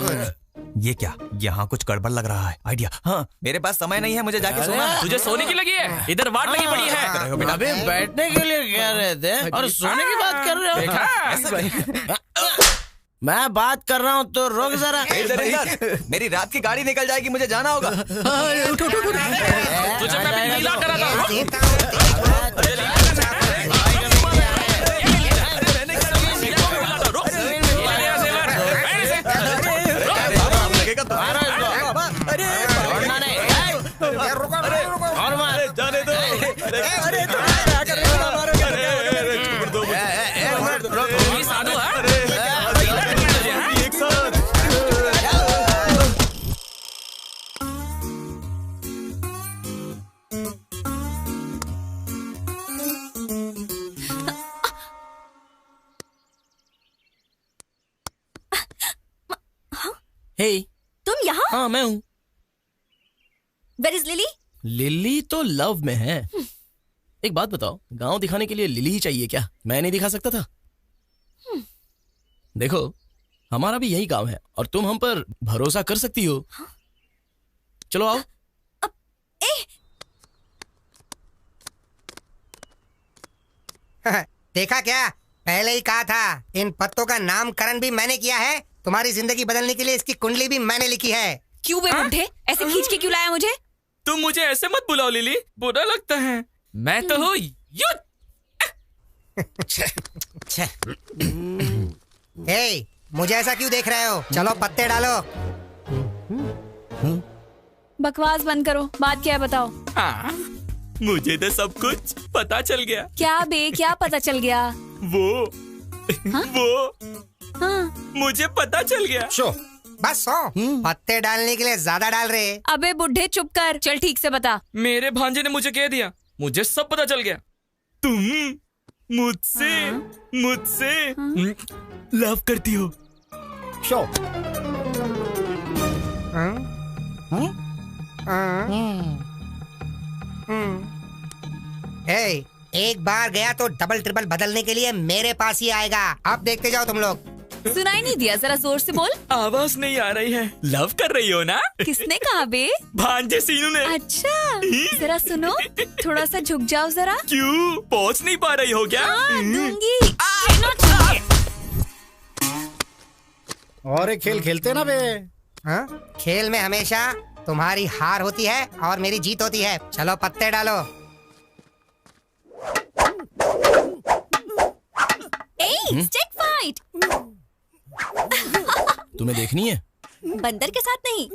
ये क्या? यहाँ कुछ गड़बड़ लग रहा है। आइडिया। हाँ, मेरे पास समय नहीं है, मुझे जाके सोना है। तुझे सोने की लगी है? इधर वाट लगी पड़ी है। अबे बैठने के लिए कह रहे थे और सोने की बात कर रहे हो? मैं बात कर रहा हूँ तो रुक जरा। मेरी रात की गाड़ी निकल जाएगी, मुझे जाना होगा। तुझे मैं लीला करा था। जाने दो। हे, तुम यहाँ? हाँ मैं हूँ। Where is lily? लिली तो लव में है। एक बात बताओ, गांव दिखाने के लिए लिली ही चाहिए क्या? मैं नहीं दिखा सकता था? देखो, हमारा भी यही गांव है और तुम हम पर भरोसा कर सकती हो। चलो आओ। देखा क्या? पहले ही कहा था, इन पत्तों का नामकरण भी मैंने किया है। तुम्हारी जिंदगी बदलने के लिए इसकी कुंडली भी मैंने लिखी है। क्यों बे बुड्ढे, ऐसे खींच के क्यों लाया मुझे? तुम मुझे ऐसे मत बुलाओ लिली, बुरा लगता है। मैं तो हूँ युद्ध। हे, मुझे ऐसा क्यों देख रहे हो? चलो पत्ते डालो। बकवास बंद करो, बात क्या है बताओ। मुझे तो सब कुछ पता चल गया। क्या बे, क्या पता चल गया? वो हाँ? मुझे पता चल गया। बस पत्ते डालने के लिए ज्यादा डाल रहे। अबे बुड्ढे चुप कर, चल ठीक से बता। मेरे भांजे ने मुझे कह दिया, मुझे सब पता चल गया। तुम मुझसे लव करती हो। एक बार गया तो डबल ट्रिपल बदलने के लिए मेरे पास ही आएगा। अब देखते जाओ तुम लोग। सुनाई नहीं दिया, जरा जोर से बोल। आवाज नहीं आ रही है। लव कर रही हो ना? किसने कहा बे? भांजे सीनू ने। अच्छा, जरा सुनो, थोड़ा सा झुक जाओ जरा। क्यों, पहुंच नहीं पा रही हो क्या? दूंगी। और एक खेल खेलते ना बे। हाँ? खेल में हमेशा तुम्हारी हार होती है और मेरी जीत होती है। चलो पत्ते डालो। Stick fight. तुम्हें देखनी है? बंदर के साथ नहीं।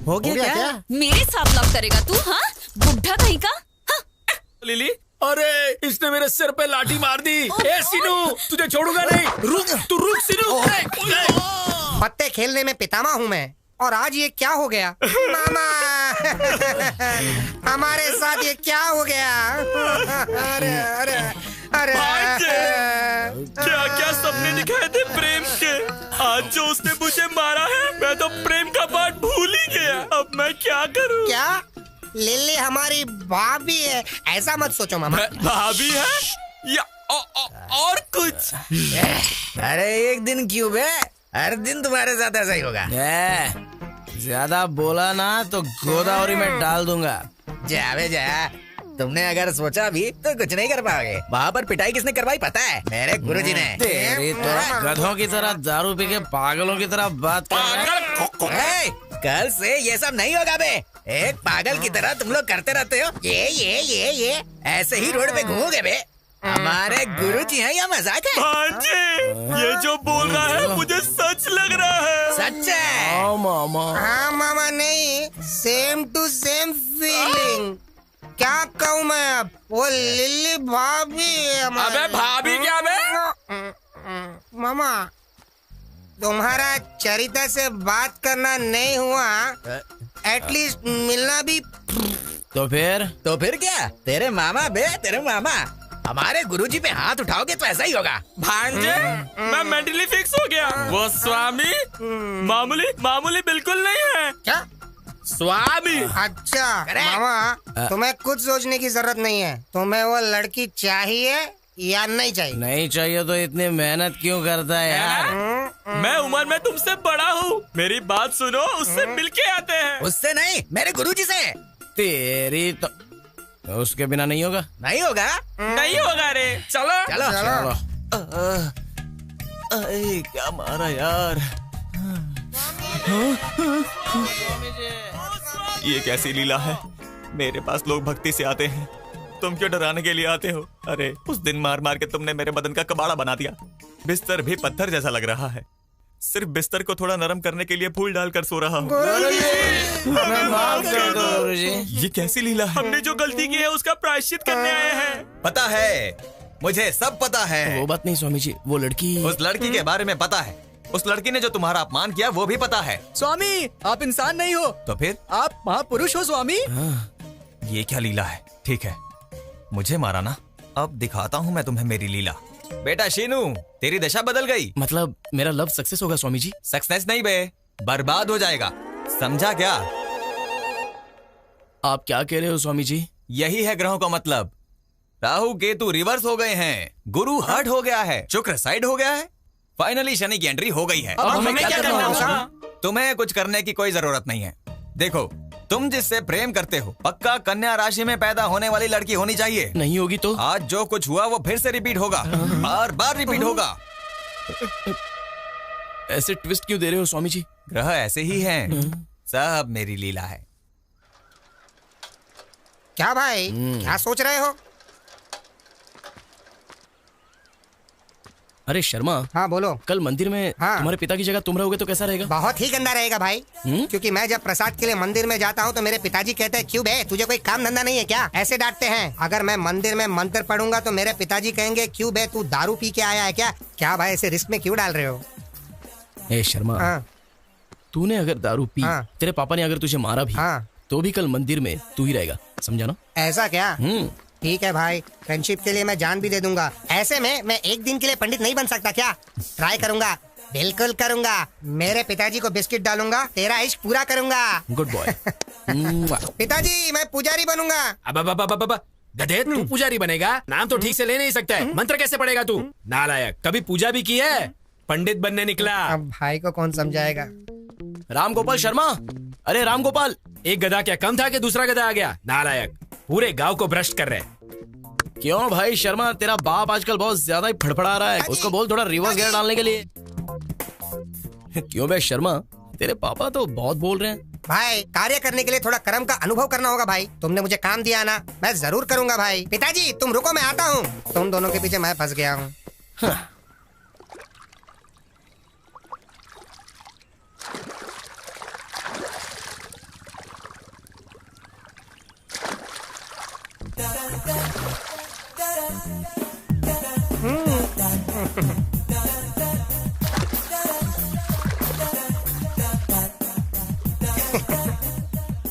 हो गया क्या? मेरे साथ लव करेगा तू? हाँ, बुढ़ा कहीं का। लिली, अरे इसने मेरे सिर पे लाठी मार दी। ए सीनू, तुझे छोड़ूंगा नहीं। रुक, तू रुक सीनू। पत्ते खेलने में पितामह हूँ मैं, और आज ये क्या हो गया? मामा हमारे साथ ये क्या हो गया? अरे अरे अरे क्या क्या सपने दिखाए थे प्रेम के। आज जो उसने मुझे मारा है, मैं तो प्रेम का पाठ भूल ही गया। अब मैं क्या करूं? क्या लिली हमारी भाभी है? ऐसा मत सोचो मामा। भाभी है या और कुछ? अरे एक दिन क्यों बे, हर दिन तुम्हारे साथ ऐसा ही होगा। ज्यादा बोला ना तो गोदावरी में डाल दूंगा। जा बे जा, तुमने अगर सोचा भी तो कुछ नहीं कर पाओगे। वहाँ पर पिटाई किसने करवाई पता है? मेरे गुरुजी ने। तेरी तो गधों की तरह दारू पी के पागलों की तरह बात कर रहे हैं। कल से ये सब नहीं होगा बे। एक पागल की तरह तुम लोग करते रहते हो ये ऐसे ही रोड पे घूमोगे बे। हमारे गुरुजी हैं या मजाक है? भांजे, ये जो बोल रहा है मुझे सच लग रहा है। सच है? मामा। हाँ मामा, नहीं सेम टू सेम फीलिंग। क्या कहूँ मैं अब? वो लिली भाभी है। अबे भाभी क्या बे? मामा, तुम्हारा चरित्र से बात करना नहीं हुआ, एटलीस्ट मिलना भी। तो फिर क्या? तेरे मामा बे, तेरे मामा। हमारे गुरुजी पे हाथ उठाओगे तो ऐसा ही होगा। भांजे, मैं मेंटली फिक्स हो गया। वो स्वामी मामूली बिल्कुल नहीं है। क्या स्वामी? अच्छा मामा, तुम्हें कुछ सोचने की जरूरत नहीं है। तुम्हें वो लड़की चाहिए या नहीं चाहिए? नहीं चाहिए तो इतनी मेहनत क्यों करता है यार? मैं उम्र में तुमसे बड़ा हूँ, मेरी बात सुनो। उससे मिलके आते हैं। उससे नहीं, मेरे गुरुजी से। तेरी तो उसके बिना नहीं होगा। नहीं होगा? नहीं होगा रे। चलो चलो चलो। क्या मारा यार? ये कैसी लीला है? मेरे पास लोग भक्ति से आते हैं, तुम क्यों डराने के लिए आते हो? अरे उस दिन मार मार के तुमने मेरे बदन का कबाड़ा बना दिया। बिस्तर भी पत्थर जैसा लग रहा है। सिर्फ बिस्तर को थोड़ा नरम करने के लिए फूल डालकर सो रहा हूँ। ये कैसी लीला है? हमने जो गलती की है उसका प्रायश्चित करने आए हैं। पता है, मुझे सब पता है। वो बात नहीं स्वामी जी, वो लड़की। उस लड़की के बारे में पता है। उस लड़की ने जो तुम्हारा अपमान किया वो भी पता है। स्वामी, आप इंसान नहीं हो तो फिर? आप महापुरुष हो स्वामी। ये क्या लीला है? ठीक है, मुझे मारा ना, अब दिखाता हूँ मैं तुम्हें मेरी लीला। बेटा शीनू, तेरी दशा बदल गई। मतलब मेरा लव सक्सेस होगा स्वामी जी? सक्सेस नहीं बे, बर्बाद हो जाएगा, समझा क्या? आप क्या कह रहे हो स्वामी जी? यही है ग्रहों का मतलब। राहु केतु रिवर्स हो गए हैं, गुरु हर्ट हो गया है, शुक्र साइड हो गया है, फाइनली शनि की एंट्री हो गई है। अब हमें क्या करना होगा? तुम्हें कुछ करने की कोई जरूरत नहीं है। देखो, तुम जिससे प्रेम करते हो पक्का कन्या राशि में पैदा होने वाली लड़की होनी चाहिए। नहीं होगी तो? आज जो कुछ हुआ वो फिर से रिपीट होगा, बार बार रिपीट होगा। ऐसे ट्विस्ट क्यों दे रहे हो स्वामी जी? ग्रह ऐसे ही हैं, सब मेरी लीला है। क्या भाई, क्या सोच रहे हो? अरे शर्मा। हाँ बोलो। कल मंदिर में तुम्हारे पिता की जगह तुम रहोगे तो कैसा रहेगा? बहुत ही गंदा रहेगा भाई। क्योंकि मैं जब प्रसाद के लिए मंदिर में जाता हूँ तो मेरे पिताजी कहते हैं, क्यों बे, तुझे कोई काम धंधा नहीं है क्या? ऐसे डांटते हैं। अगर मैं मंदिर में मंत्र पढ़ूंगा तो मेरे पिताजी कहेंगे, क्यों बे, तू दारू पी के आया है क्या? क्या भाई, ऐसे रिस्क में क्यों डाल रहे हो? ए शर्मा, तूने अगर दारू पी, तेरे पापा ने अगर तुझे मारा भी, तो भी कल मंदिर में तू ही रहेगा, समझा ना? ऐसा क्या? ठीक है भाई, फ्रेंडशिप के लिए मैं जान भी दे दूंगा। ऐसे में मैं एक दिन के लिए पंडित नहीं बन सकता क्या? ट्राई करूंगा, बिल्कुल करूंगा। मेरे पिताजी को बिस्किट डालूंगा, तेरा इश्क पूरा करूंगा। Good boy. पिताजी, मैं पुजारी बनूंगा। अब गधे, तू पुजारी बनेगा? नाम तो ठीक से ले नहीं सकता है, मंत्र कैसे पढ़ेगा तू? नालायक, कभी पूजा भी की है? पंडित बनने निकला। अब भाई को कौन समझाएगा? रामगोपाल शर्मा, अरे रामगोपाल। एक गधा क्या कम था कि दूसरा गधा आ गया? नालायक, पूरे गांव को भ्रष्ट कर रहे। क्यों भाई शर्मा, तेरा बाप आजकल बहुत ज्यादा ही फड़फड़ा रहा है, उसको बोल थोड़ा रिवर्स गियर डालने के लिए। क्यों बे शर्मा, तेरे पापा तो बहुत बोल रहे हैं। भाई कार्य करने के लिए थोड़ा कर्म का अनुभव करना होगा भाई। तुमने मुझे काम दिया ना, मैं जरूर करूंगा भाई। पिताजी तुम रुको, मैं आता हूँ। तुम दोनों के पीछे मैं फंस गया हूँ।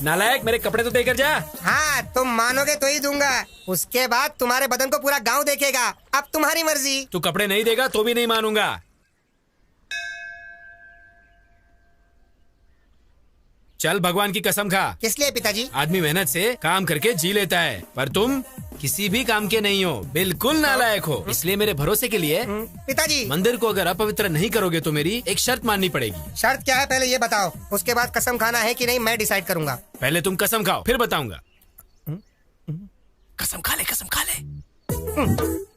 नालायक, मेरे कपड़े तो देकर जा। हाँ तुम मानोगे तो ही दूंगा, उसके बाद तुम्हारे बदन को पूरा गांव देखेगा। अब तुम्हारी मर्जी। तू कपड़े नहीं देगा तो भी नहीं मानूंगा। चल भगवान की कसम खा। किस लिए पिताजी? आदमी मेहनत से काम करके जी लेता है, पर तुम किसी भी काम के नहीं हो, बिल्कुल नालायक हो। इसलिए मेरे भरोसे के लिए पिताजी मंदिर को अगर अपवित्र नहीं करोगे तो मेरी एक शर्त माननी पड़ेगी। शर्त क्या है पहले ये बताओ, उसके बाद कसम खाना है कि नहीं मैं डिसाइड करूंगा। पहले तुम कसम खाओ फिर बताऊंगा। कसम खा ले, कसम खा ले।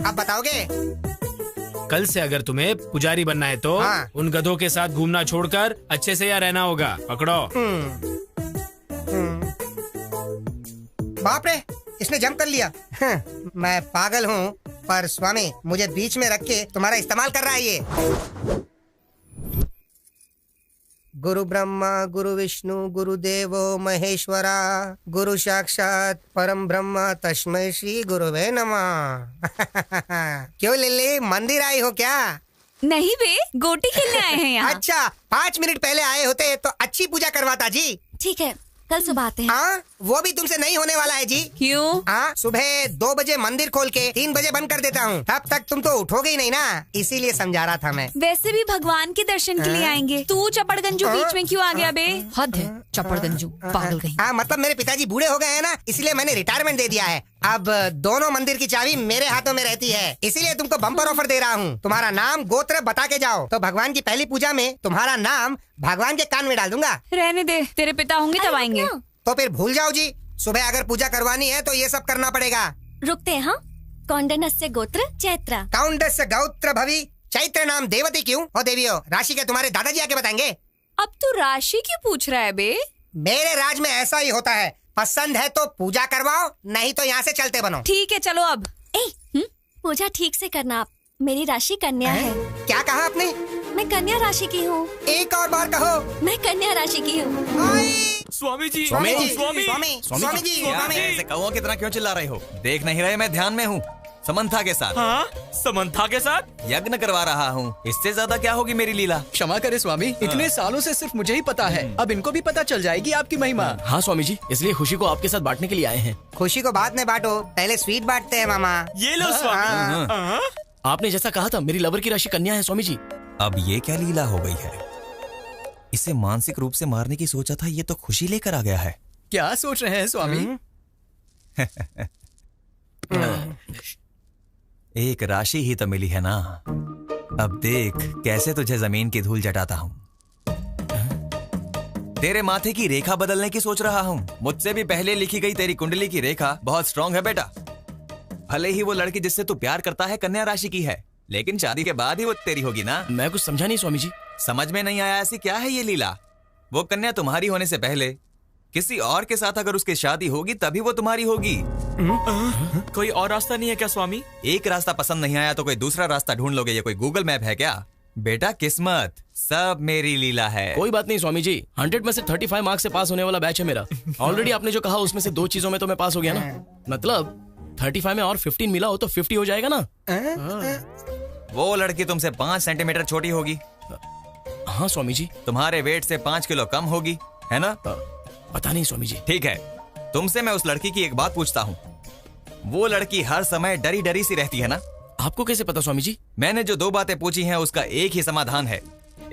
अब बताओगे? कल से अगर तुम्हें पुजारी बनना है तो उन गधों के साथ घूमना छोड़कर अच्छे से यहाँ रहना होगा। पकड़ो। बाप रे, इसने जंप कर लिया। मैं पागल हूँ, पर स्वामी मुझे बीच में रख के तुम्हारा इस्तेमाल कर रहा है ये। गुरु ब्रह्मा गुरु विष्णु गुरुदेवो महेश्वरा गुरु साक्षात परम ब्रह्म तस्मै श्री गुरुवे नमः। क्यों लिल्ली, मंदिर आई हो क्या? नहीं बे, गोटी खेलने आए हैं यहाँ। अच्छा, 5 मिनट पहले आए होते तो अच्छी पूजा करवाता जी। ठीक है, कल सुबह आते हैं। हाँ, वो भी तुमसे नहीं होने वाला है जी। क्यों? हाँ, सुबह 2 बजे मंदिर खोल के 3 बजे बंद कर देता हूँ, तब तक तुम तो उठोगे ही नहीं ना, इसीलिए समझा रहा था मैं। वैसे भी भगवान के दर्शन के लिए आएंगे, तू चपड़गंजू बीच में क्यों आ गया बे? हद है, चपड़गंजू पागल कहीं। हाँ, मतलब मेरे पिताजी बूढ़े हो गए हैं ना, इसलिए मैंने रिटायरमेंट दे दिया है। अब दोनों मंदिर की चाबी मेरे हाथों में रहती है, इसीलिए तुमको बम्पर ऑफर दे रहा हूँ। तुम्हारा नाम गोत्र बता के जाओ, तो भगवान की पहली पूजा में तुम्हारा नाम भगवान के कान में डाल दूंगा। रहने दे, तेरे पिता होंगे तब आएंगे। तो फिर भूल जाओ जी, सुबह अगर पूजा करवानी है तो ये सब करना पड़ेगा। रुकते हैं। हाँ, कौंडन्यस्य गोत्र चैत्र। कौंडन्यस्य गोत्र भवि चैत्र नाम देवती क्यों? और देवियों, राशि के तुम्हारे दादाजी आके बताएंगे। अब तू राशि क्यों पूछ रहा है बे? मेरे राज में ऐसा ही होता है, पसंद है तो पूजा करवाओ, नहीं तो यहाँ से चलते बनो। ठीक है चलो अब। पूजा ठीक से करना आप, मेरी राशि कन्या है। क्या कहा आपने? मैं कन्या राशि की हूँ। एक और बार कहो। मैं कन्या राशि की हूँ। स्वामी जी, स्वामी जी, स्वामी, स्वामी जी, ऐसे कौओं की तरह क्यों चिल्ला रहे हो? देख नहीं रहे मैं ध्यान में हूँ, समंथा के साथ। हाँ, समंथा के साथ यज्ञ करवा रहा हूँ, इससे ज्यादा क्या होगी मेरी लीला? क्षमा करे स्वामी, इतने सालों से सिर्फ मुझे ही पता है, अब इनको भी पता चल जाएगी आपकी महिमा। हाँ स्वामी जी, इसलिए खुशी को आपके साथ बांटने के लिए आए हैं। खुशी को बाद में बांटो, पहले स्वीट बांटते हैं मामा। ये लो स्वामी। आपने जैसा कहा था, मेरी लवर की राशि कन्या है स्वामी जी। अब ये क्या लीला हो गई है? इसे मानसिक रूप से मारने की सोचा था, ये तो खुशी लेकर आ गया है। क्या सोच रहे हैं स्वामी? एक राशि ही तो मिली है ना, अब देख कैसे तुझे जमीन की धूल जटाता हूँ। तेरे माथे की रेखा बदलने की सोच रहा हूँ। मुझसे भी पहले लिखी गई तेरी कुंडली की रेखा बहुत स्ट्रांग है बेटा। भले ही वो लड़की जिससे तू प्यार करता है कन्या राशि की है, लेकिन शादी के बाद ही वो तेरी होगी ना। मैं कुछ समझा नहीं स्वामी जी। समझ में नहीं आया? ऐसी क्या है ये लीला? वो कन्या तुम्हारी होने से पहले किसी और के साथ अगर उसकी शादी होगी तभी वो तुम्हारी होगी। कोई और रास्ता नहीं है क्या स्वामी? एक रास्ता पसंद नहीं आया तो कोई दूसरा रास्ता ढूंढ लोगे, ये कोई गूगल मैप है क्या? बेटा किस्मत, सब मेरी लीला है। कोई बात नहीं स्वामी जी, 100 में से 35 मार्क्स से पास होने वाला बैच है मेरा। ऑलरेडी आपने जो कहा उसमें से 2 चीजों में तो मैं पास हो गया ना। मतलब 35 में और 15 मिला हो तो 50 हो जाएगा ना। वो लड़की तुमसे 5 सेंटीमीटर छोटी होगी। हाँ स्वामी जी। तुम्हारे वेट से 5 किलो कम होगी, है ना? पता नहीं स्वामी जी। ठीक है, तुमसे मैं उस लड़की की एक बात पूछता हूँ। वो लड़की हर समय डरी डरी सी रहती है ना? आपको कैसे पता स्वामी जी? मैंने जो 2 बातें पूछी हैं उसका एक ही समाधान है,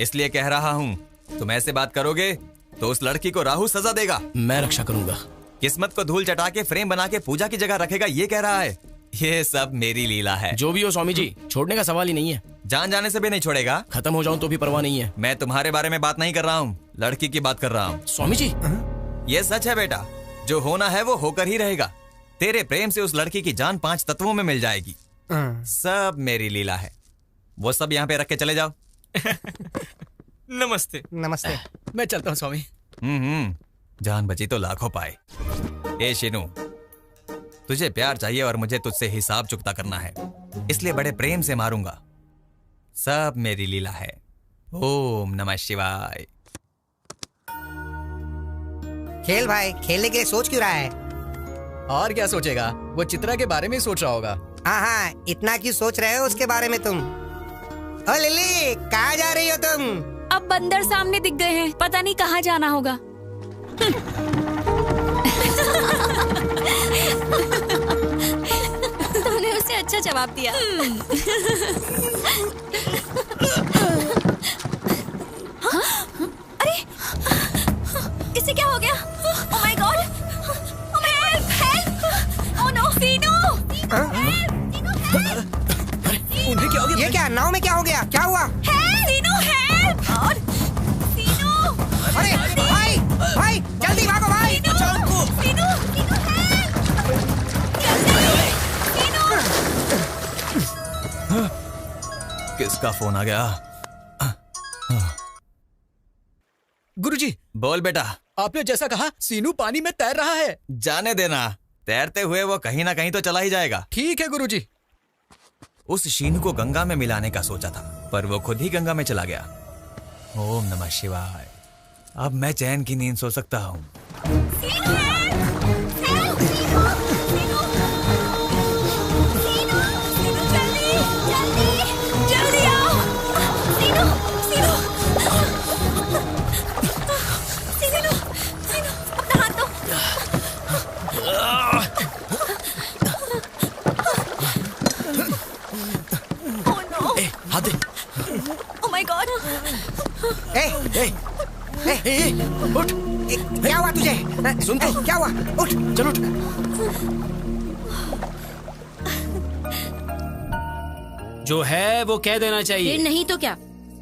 इसलिए कह रहा हूँ तुम ऐसे बात करोगे तो उस लड़की को राहु सजा देगा। मैं रक्षा करूंगा। किस्मत को धूल चटा के फ्रेम बना के पूजा की जगह रखेगा, ये कह रहा है। ये सब मेरी लीला है। जो भी हो स्वामी जी, छोड़ने का सवाल ही नहीं है। जान जाने से भी नहीं छोड़ेगा? खत्म हो जाऊं तो भी परवाह नहीं है। मैं तुम्हारे बारे में बात नहीं कर रहा हूँ, लड़की की बात कर रहा हूँ। स्वामी जी ये सच है बेटा, जो होना है वो होकर ही रहेगा। तेरे प्रेम से उस लड़की की जान 5 तत्वों में मिल जाएगी। सब मेरी लीला है। वो सब यहाँ पे रख के चले जाओ। नमस्ते। नमस्ते। मैं चलता हूँ स्वामी। जान बची तो लाखों पाए। ए शिनू, तुझे प्यार चाहिए और मुझे तुझसे हिसाब चुकता करना है, इसलिए बड़े प्रेम से मारूंगा। सब मेरी लीला है। ओम नमः शिवाय। खेल भाई, खेलने के लिए सोच क्यों रहा है? और क्या सोचेगा, वो चित्रा के बारे में ही सोच रहा होगा। हाँ, इतना क्यों सोच रहे हो उसके बारे में तुम? ओ लिली, कहाँ जा रही हो तुम? अब बंदर सामने दिख गए हैं, पता नहीं कहाँ जाना होगा। तुमने उसे अच्छा जवाब दिया। अरे, इसे क्या हो गया? Oh my God! Oh my God! Help! Oh no! सीनू! उन्हें क्या हो गया? ये क्या, नाव में क्या हो गया? क्या हुआ? सीनू, help! और सीनू! अरे भाई, भाई जल्दी भागो भाई! बचाओ उनको! सीनू! सीनू, help! किसका फोन आ गया? गुरुजी। बोल बेटा। आपने जैसा कहा, सीनू पानी में तैर रहा है। जाने देना, तैरते हुए वो कहीं ना कहीं तो चला ही जाएगा। ठीक है गुरुजी। उस शीनू को गंगा में मिलाने का सोचा था, पर वो खुद ही गंगा में चला गया। ओम नमः शिवाय। अब मैं चैन की नींद सो सकता हूँ। जल्दी आओ! सीनू! सीनू! सीनू! सीनू! अपना हाथ दो! Oh no! हाथ दे। Oh my God! उठ! क्या हुआ तुझे? सुन तो। क्या हुआ? उठ! चल उठ। जो है वो कह देना चाहिए। फिर नहीं तो क्या,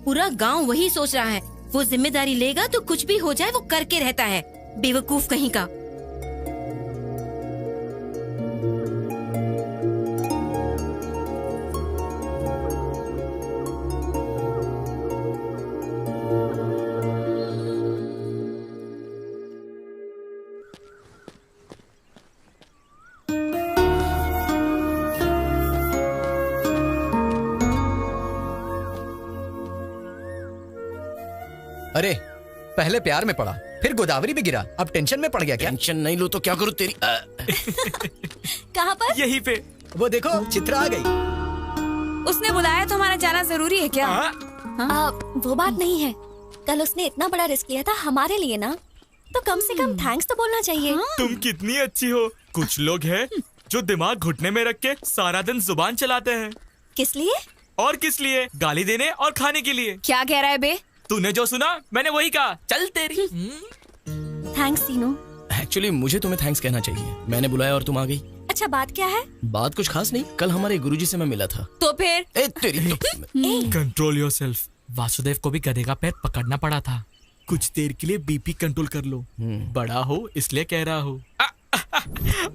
पूरा गांव वही सोच रहा है। वो जिम्मेदारी लेगा तो कुछ भी हो जाए वो करके रहता है, बेवकूफ कहीं का। अरे, पहले प्यार में पड़ा, फिर गोदावरी में गिरा, अब टेंशन में पड़ गया क्या? टेंशन नहीं लो तो क्या करूं तेरी? कहाँ पर? यहीं पे। वो देखो, चित्रा आ गई। उसने बुलाया तो हमारा जाना जरूरी है क्या? वो बात नहीं है, कल उसने इतना बड़ा रिस्क लिया था हमारे लिए ना, तो कम से कम थैंक्स तो बोलना चाहिए। तुम कितनी अच्छी हो। कुछ लोग हैं जो दिमाग घुटने में रख के सारा दिन जुबान चलाते हैं। किस लिए? और किस लिए? गाली देने और खाने के लिए। क्या कह रहा है बे? तूने जो सुना मैंने वही कहा। चल तेरी। थैंक्स सीनू। एक्चुअली मुझे तुम्हें थैंक्स कहना चाहिए। मैंने बुलाया और तुम आ गई। अच्छा, बात क्या है? बात कुछ खास नहीं, कल हमारे गुरुजी से मैं मिला था। तो फिर? Control yourself. वासुदेव को भी गधे का पैर पकड़ना पड़ा था। कुछ देर के लिए बीपी कंट्रोल कर लो। बड़ा हो इसलिए कह रहा हो।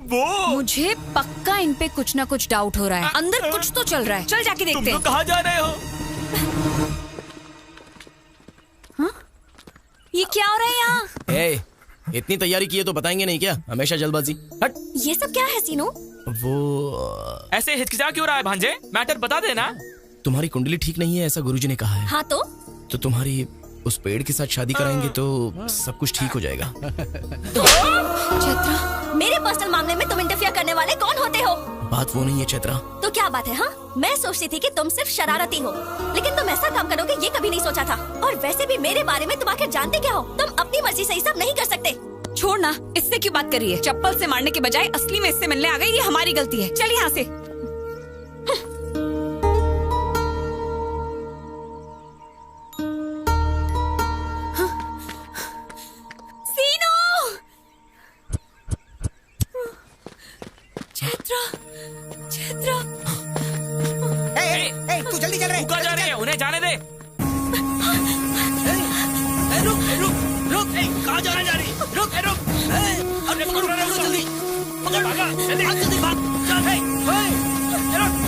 वो मुझे पक्का इन पे कुछ ना कुछ डाउट हो रहा है। अंदर कुछ तो चल रहा है। चल जाके देखते हैं। तुम कहाँ जा रहे हो? ये क्या हो रहा है यहाँ? इतनी तैयारी की है तो बताएंगे नहीं क्या? हमेशा जल्दबाजी। हट। ये सब क्या है सीनू? वो ऐसे हिचकिचा क्यों रहा है भांजे? मैटर बता देना। तुम्हारी कुंडली ठीक नहीं है ऐसा गुरुजी ने कहा है। हाँ तो तुम्हारी उस पेड़ के साथ शादी कराएंगे तो सब कुछ ठीक हो जाएगा। चैत्रा, मेरे पर्सनल मामले में तुम इंटरफियर करने वाले कौन होते हो? बात वो नहीं है चैत्रा। तो क्या बात है? हाँ, मैं सोचती थी कि तुम सिर्फ शरारती हो, लेकिन तुम ऐसा काम करोगे ये कभी नहीं सोचा था। और वैसे भी मेरे बारे में तुम आखिर जानते क्या हो? तुम अपनी मर्जी से ही सब नहीं कर सकते। छोड़ ना, इससे क्यों बात कर रही है? चप्पल से मारने के बजाय असली में इससे मिलने आ गई, ये हमारी गलती है। चल यहाँ से। तू जल्दी चल रहे। कहाँ जा रहे हैं? उन्हें जाने दे। रुक, कहाँ जा रही? रुक, अरे पकड़ रहा है, जल्दी।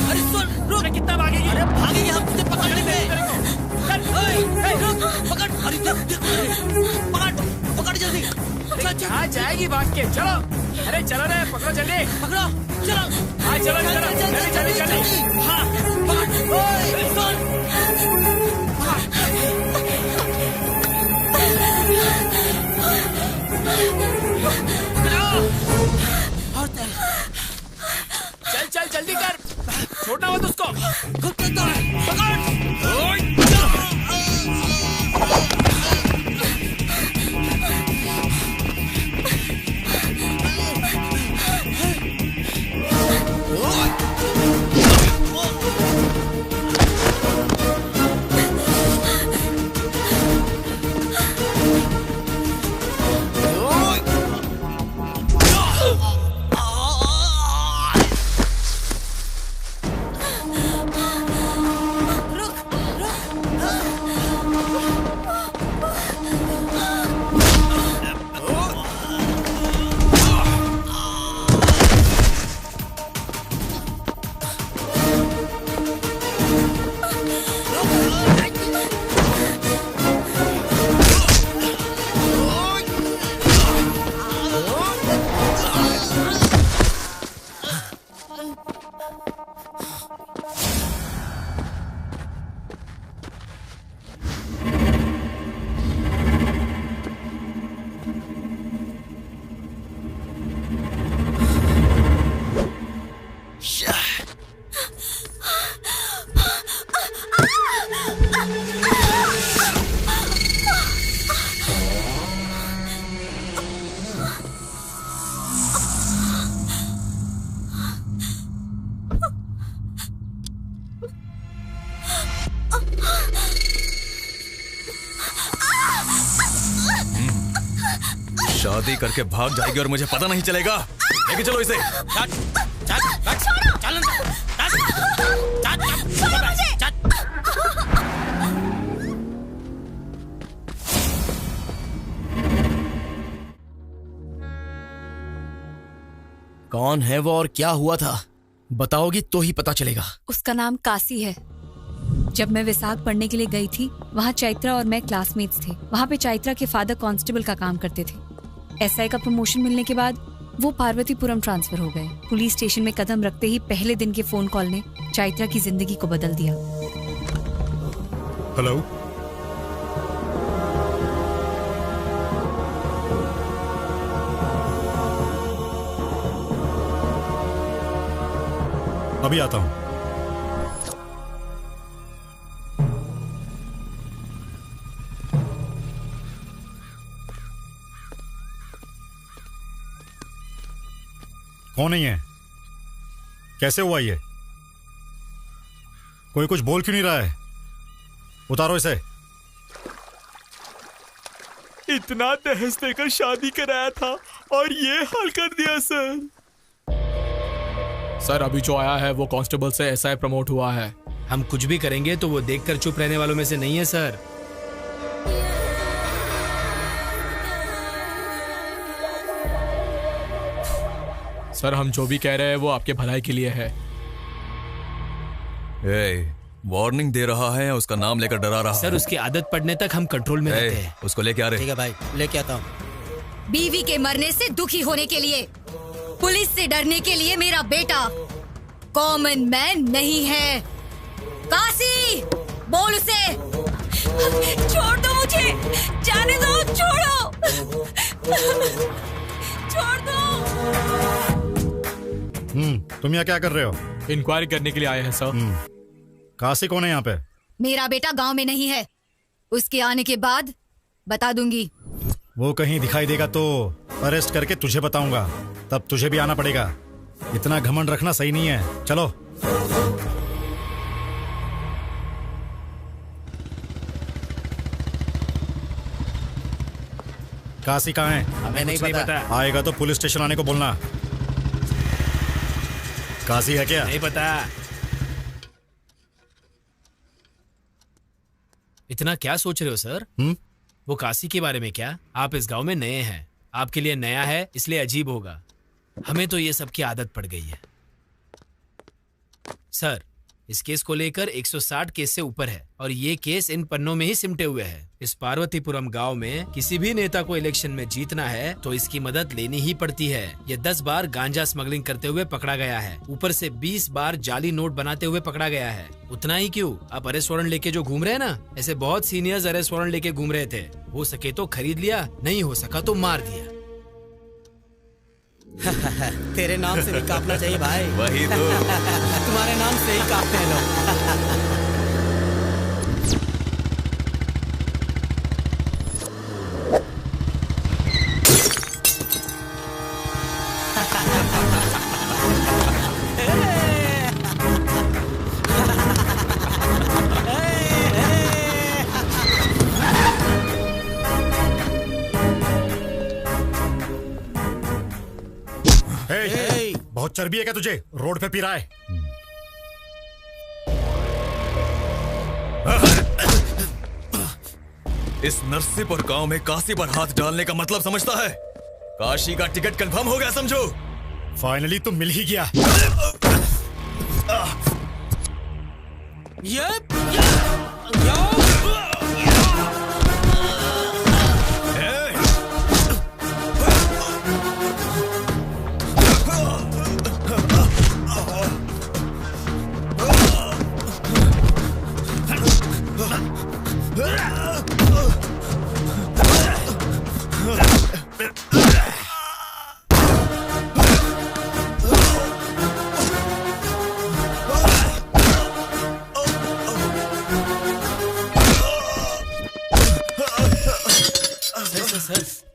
अरे सुन, रुक। कितना भागेगी? अरे भागेगी, हम तुझे पकड़ने में। पकड़, पकड़ जल्दी। कहाँ जाएगी भाग के? चलो, अरे चलो रे, पकड़ो जल्दी, पकड़ो, चलो। हाँ चलो जल्दी जल्दी। हाँ, पकड़। ओए, सुन। चल जल्दी कर, छोड़ना मत उसको। शादी करके भाग जाएगी और मुझे पता नहीं चलेगा। लेके चलो इसे। कौन है वो और क्या हुआ था? बताओगी तो ही पता चलेगा। उसका नाम काशी है। जब मैं विशाख पढ़ने के लिए गई थी, वहाँ चैत्रा और मैं क्लासमेट्स थे। वहाँ पे चैत्रा के फादर कांस्टेबल का काम करते थे। एसआई का प्रमोशन मिलने के बाद वो पार्वतीपुरम ट्रांसफर हो गए। पुलिस स्टेशन में कदम रखते ही पहले दिन के फोन कॉल ने चैत्रा की जिंदगी को बदल दिया। हेलो, अभी आता हूं। कौन नहीं है? कैसे हुआ ये? कोई कुछ बोल क्यों नहीं रहा है? उतारो इसे। इतना दहेज देकर शादी कराया था और ये हाल कर दिया सर। सर अभी जो आया है वो कांस्टेबल से एसआई प्रमोट हुआ है। हम कुछ भी करेंगे तो वो देखकर चुप रहने वालों में से नहीं है सर। सर हम जो भी कह रहे हैं वो आपके भलाई के लिए है। वार्निंग दे रहा है, उसका नाम लेकर डरा रहा है। सर उसकी आदत पड़ने तक हम कंट्रोल में रहते हैं। उसको लेके आ रहे। ठीक है भाई, लेके आता हूँ। बीवी के मरने से दुखी होने के लिए, पुलिस से डरने के लिए मेरा बेटा कॉमन मैन नहीं है। काशी, बोल उसे। छोड़ दो मुझे, जाने दो, छोड़ो, छोड़ दो। तुम यहाँ क्या कर रहे हो? इंक्वायरी करने के लिए आए हैं सर। काशी कौन है यहाँ पे? मेरा बेटा गांव में नहीं है। उसके आने के बाद बता दूंगी। वो कहीं दिखाई देगा तो अरेस्ट करके तुझे बताऊंगा, तब तुझे भी आना पड़ेगा। इतना घमंड रखना सही नहीं है। चलो। काशी कहाँ है? हमें नहीं पता। आएगा तो पुलिस स्टेशन आने को बोलना। काशी है क्या? नहीं पता। इतना क्या सोच रहे हो सर? वो काशी के बारे में क्या? आप इस गांव में नए हैं, आपके लिए नया है इसलिए अजीब होगा। हमें तो ये सब की आदत पड़ गई है। सर, इस केस को लेकर 160 केस से ऊपर है और ये केस इन पन्नों में ही सिमटे हुए है। इस पार्वतीपुरम गांव में किसी भी नेता को इलेक्शन में जीतना है तो इसकी मदद लेनी ही पड़ती है। ये 10 बार गांजा स्मगलिंग करते हुए पकड़ा गया है, ऊपर से 20 बार जाली नोट बनाते हुए पकड़ा गया है। उतना ही क्यों, आप अरेस्ट वारंट लेके जो घूम रहे हैं ना, ऐसे बहुत सीनियर्स अरेस्ट वारंट लेके घूम रहे थे। हो सके तो खरीद लिया, नहीं हो सका तो मार दिया। तेरे नाम से भी कांपना चाहिए भाई। वही तो। तुम्हारे नाम से ही कांपते हैं लोग। बहुत चर्बी है क्या तुझे? रोड पे पी रहा है। इस नरसिंहपुर गांव में काशी पर हाथ डालने का मतलब समझता है? काशी का टिकट कंफर्म हो गया समझो। फाइनली तुम मिल ही गया।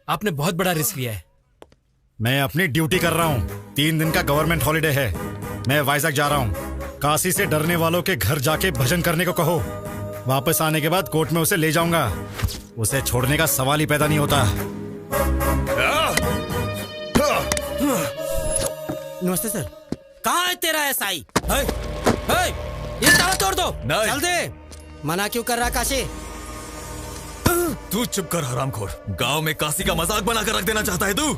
आपने बहुत बड़ा रिस्क लिया है। मैं अपनी ड्यूटी कर रहा हूँ। 3 दिन का गवर्नमेंट हॉलिडे है। मैं वाइजैक जा रहा हूँ। काशी से डरने वालों के घर जाके भजन करने को कहो। वापस आने के बाद कोर्ट में उसे ले जाऊंगा। उसे छोड़ने का सवाल ही पैदा नहीं होता। नमस्ते सर। कहाँ है तेरा एसआई? ये ताला तोड़ दो। चल दे। मना क्यों कर रहा काशी? तू चुप कर हरामखोर। गांव में काशी का मजाक बनाकर रख देना चाहता है तू?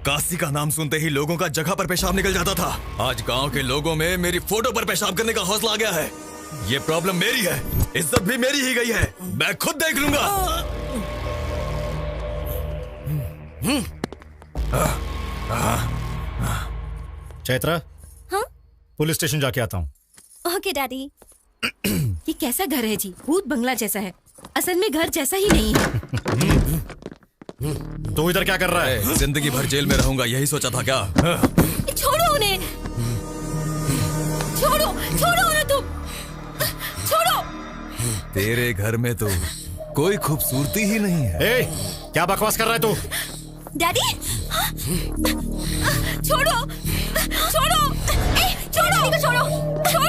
काशी का नाम सुनते ही लोगों का जगह पर पेशाब निकल जाता था। आज गांव के लोगों में मेरी फोटो पर पेशाब करने का हौसला आ गया है। ये प्रॉब्लम मेरी है, इज्जत भी मेरी ही गई है। मैं खुद देख लूंगा। चैत्रा, हाँ? पुलिस स्टेशन जाके आता हूँ। Okay daddy. ये कैसा घर है जी? भूत बंगला जैसा है। असल में घर जैसा ही नहीं है। तू इधर क्या कर रहा है? जिंदगी भर जेल में रहूंगा यही सोचा था क्या? छोड़ो उन्हें। छोड़ो छोड़ो उन्हें तुम। छोड़ो। तेरे घर में तो कोई खूबसूरती ही नहीं है। ए, क्या बकवास कर रहा है तू? डैडी छोड़ो छोड़ो। छोड़ो को छोड़ो।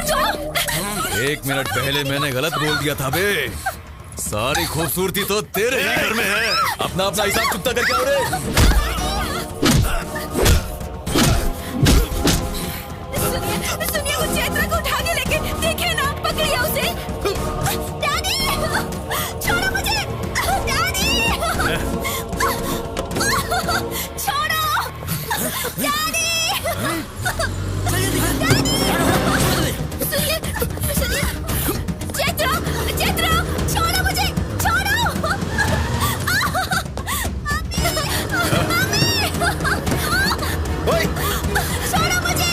छोड़ो। 1 मिनट पहले मैंने गलत बोल दिया था बे। सारी खूबसूरती तो तेरे ही घर में है। अपना अपना हिसाब चुकता करके आओ रे। सुनिए वो चैत्रा को उठा के लेके देखे ना, पकड़िए उसे। डैडी छोड़ो मुझे। डैडी छोड़ो। डैडी सुनिए सुनिए। चैत्रा चैत्रा छोड़ो मुझे। छोड़ो। ओए, छोड़ो मुझे।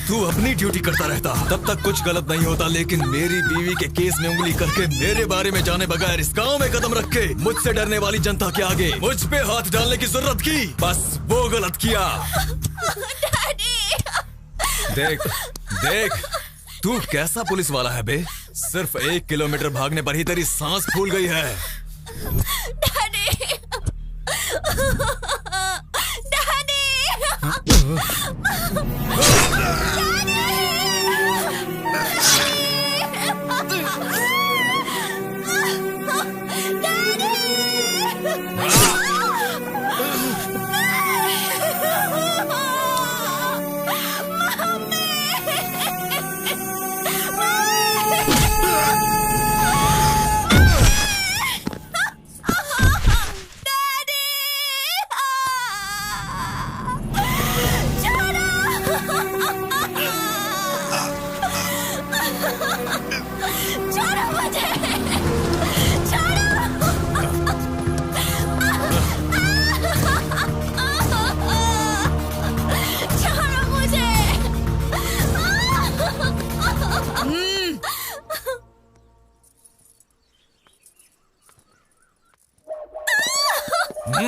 तू अपनी ड्यूटी करता रहता तब तक कुछ गलत नहीं होता, लेकिन मेरी बीवी के केस में उंगली करके मेरे बारे में जाने बगैर इस गांव में कदम रख के मुझसे डरने वाली जनता के आगे मुझ पे हाथ डालने की जरूरत की। बस वो गलत किया। देख देख तू कैसा पुलिस वाला है बे। सिर्फ 1 किलोमीटर भागने पर ही तेरी सांस फूल गई है।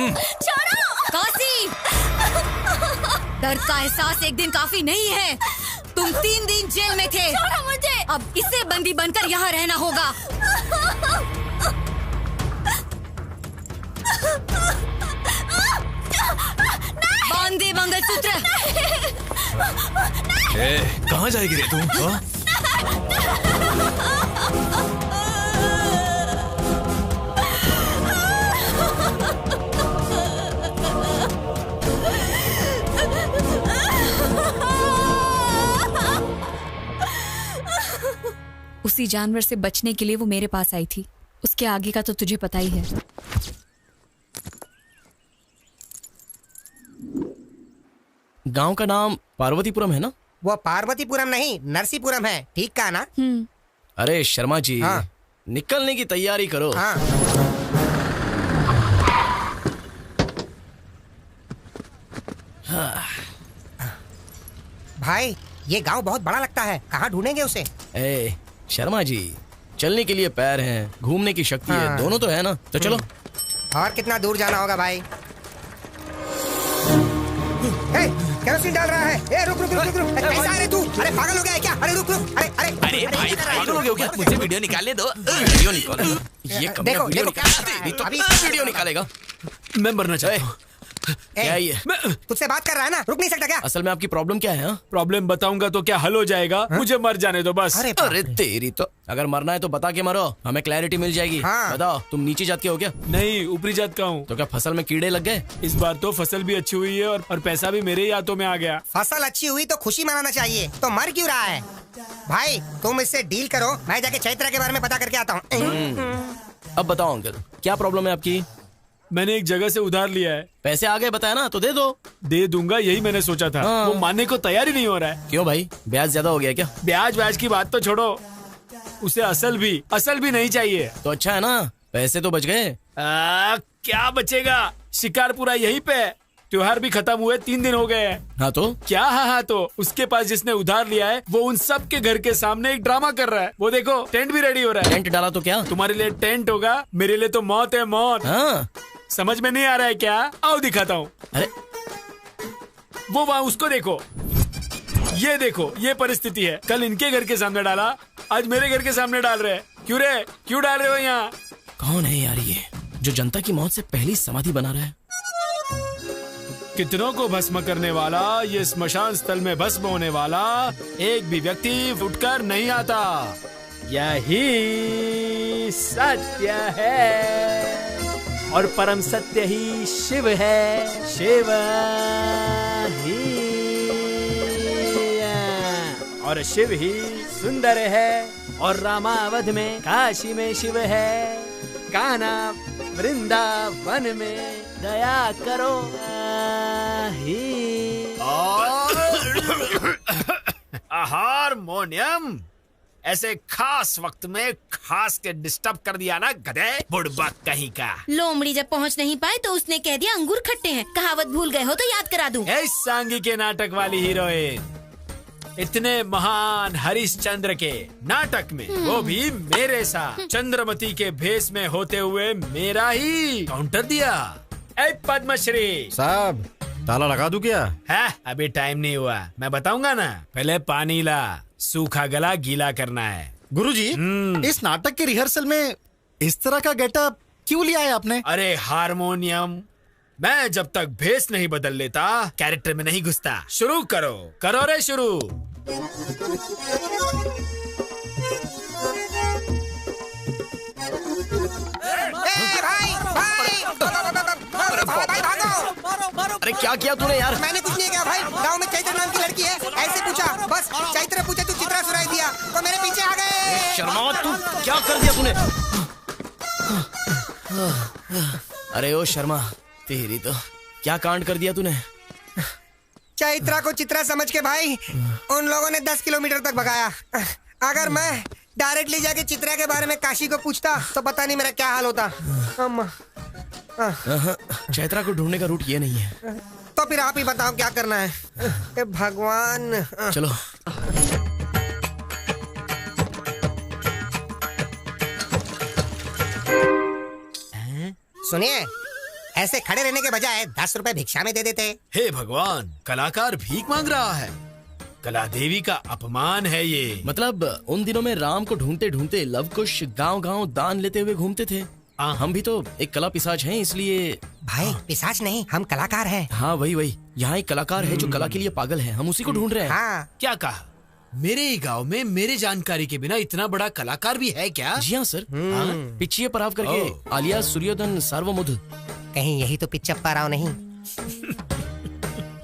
छोड़ो। काशी, दर्द का एहसास एक दिन काफी नहीं है। तुम 3 दिन जेल में थे। छोड़ो मुझे। अब इसे बंदी बनकर यहाँ रहना होगा। बांध दे मंगलसूत्र। कहाँ जाएगी रे तू? हाँ? उसी जानवर से बचने के लिए वो मेरे पास आई थी। उसके आगे का तो तुझे पता ही है। गांव का नाम पार्वतीपुरम है ना? वो पार्वतीपुरम नहीं, नरसीपुरम है। ठीक कहा ना? अरे शर्मा जी, हाँ। निकलने की तैयारी करो। हाँ। भाई, ये गांव बहुत बड़ा लगता है। कहाँ ढूंढेंगे उसे? ए शर्मा जी, चलने के लिए पैर हैं, घूमने की शक्ति है, दोनों तो है ना। तो चलो। और कितना दूर जाना होगा भाई? केरोसिन डाल रहा है। ए, रुक रुक रुक रुक रुक। कैसा है रे तू? अरे पागल हो गया है क्या? अरे रुक रुक। अरे अरे अरे भाई, पागल हो गया क्या? मुझे वीडियो निकालने दो। वीडियो निकालो। ये कमियां वीडियो वीडियो निकालेगा। मैं मरना चाहता हूँ। क्या ये? तुझसे बात कर रहा है ना, रुक नहीं सकता क्या? असल में आपकी प्रॉब्लम क्या है? प्रॉब्लम बताऊंगा तो क्या हल हो जाएगा? मुझे मर जाने दो बस। अरे तेरी तो, अगर मरना है तो बता के मरो, हमें क्लैरिटी मिल जाएगी। बताओ, तुम नीची जात के हो क्या? नहीं, ऊपरी जात का हूँ। तो क्या फसल में कीड़े लग गए? इस बार तो फसल भी अच्छी हुई है और पैसा भी मेरे ही हाथों में आ गया। फसल अच्छी हुई तो खुशी मनाना चाहिए, तो मर क्यों रहा है? भाई तुम इससे डील करो, मैं जाके चैत्रा के बारे में पता करके आता हूँ। अब बताओ अंकल, क्या प्रॉब्लम है आपकी? मैंने एक जगह से उधार लिया है। पैसे आ गए बताया ना, तो दे दो। दे दूंगा, यही मैंने सोचा था। वो मानने को तैयार ही नहीं हो रहा है। क्यों भाई, ब्याज ज्यादा हो गया क्या? ब्याज की बात तो छोड़ो, उसे असल भी नहीं चाहिए। तो अच्छा है ना, पैसे तो बच गए। क्या बचेगा? शिकार पूरा यहीं पे। त्योहार भी खत्म हुए 3 दिन हो गए हैं। हाँ तो क्या? हाँ तो उसके पास जिसने उधार लिया है वो उन सब के घर के सामने एक ड्रामा कर रहा है। वो देखो, टेंट भी रेडी हो रहा है। टेंट डाला तो क्या? तुम्हारे लिए टेंट होगा, मेरे लिए तो मौत है, मौत। हाँ। समझ में नहीं आ रहा है क्या? आओ दिखाता हूँ। अरे वो वहाँ, उसको देखो। ये देखो, ये परिस्थिति है। कल इनके घर के सामने डाला, आज मेरे घर के सामने डाल रहे हैं। क्यों रे, क्यों डाल रहे हो यहाँ? कौन है यार ये, जो जनता की मौत से पहली समाधि बना रहा है? कितनों को भस्म करने वाला, ये स्मशान स्थल में भस्म होने वाला एक भी व्यक्ति उठकर नहीं आता। यही सत्य है और परम सत्य ही शिव है। शिव ही और शिव ही सुंदर है और रामावध में काशी में शिव है। कान्हा वृंदावन में दया करो हारमोनियम ऐसे खास वक्त में खास के डिस्टर्ब कर दिया ना, गधे बुड़बक कहीं का। लोमड़ी जब पहुंच नहीं पाए तो उसने कह दिया अंगूर खट्टे हैं। कहावत भूल गए हो तो याद करा दूं। इस सांगी के नाटक वाली हीरोइन, इतने महान हरिश्चंद्र के नाटक में वो भी मेरे साथ चंद्रमती के भेष में होते हुए मेरा ही काउंटर दिया। ए पद्मश्री साहब, ताला लगा दूं क्या? है, अभी टाइम नहीं हुआ, मैं बताऊंगा ना। पहले पानी ला, सूखा गला गीला करना है। गुरुजी, इस नाटक के रिहर्सल में इस तरह का गेटअप क्यों लिया है आपने? अरे हारमोनियम, मैं जब तक भेष नहीं बदल लेता कैरेक्टर में नहीं घुसता। शुरू करो, करो रे शुरू। अरे क्या किया तूने यार? मैंने कुछ नहीं किया भाई, गांव में चैत्र नाम की लड़की है, ऐसे पूछा, बस चैत्र पूछे तू चित्रा सुनाई दिया तो मेरे पीछे आ गए। शर्मा, तू क्या कर दिया तूने? अरे ओ शर्मा, तेरी तो क्या कांड कर दिया तूने? चैत्रा को चित्रा समझ के भाई उन लोगों ने 10 किलोमीटर तक भगाया। अगर मैं डायरेक्टली जाके चित्रा के बारे में काशी को पूछता तो पता नहीं मेरा क्या हाल होता। चैत्रा को ढूंढने का रूट ये नहीं है। तो फिर आप ही बताओ क्या करना है। ए भगवान। चलो। सुनिए, ऐसे खड़े रहने के बजाय 10 रुपए भिक्षा में दे देते। हे भगवान, कलाकार भीख मांग रहा है। कला देवी का अपमान है ये। मतलब उन दिनों में राम को ढूंढते ढूंढते लव कुश गांव-गांव दान लेते हुए घूमते थे। हम भी तो एक कला पिशाच हैं, इसलिए। भाई पिशाच नहीं, हम कलाकार हैं। हाँ वही। यहाँ एक कलाकार है जो कला के लिए पागल है, हम उसी को ढूंढ रहे हैं। हाँ। क्या कहा? मेरे ही गांव में मेरे जानकारी के बिना इतना बड़ा कलाकार भी है क्या? जी हाँ सर। पिछिए पराव करके आलिया सूर्योधन सार्वमुध। कहीं यही तो पिच्चप्पा राव नहीं?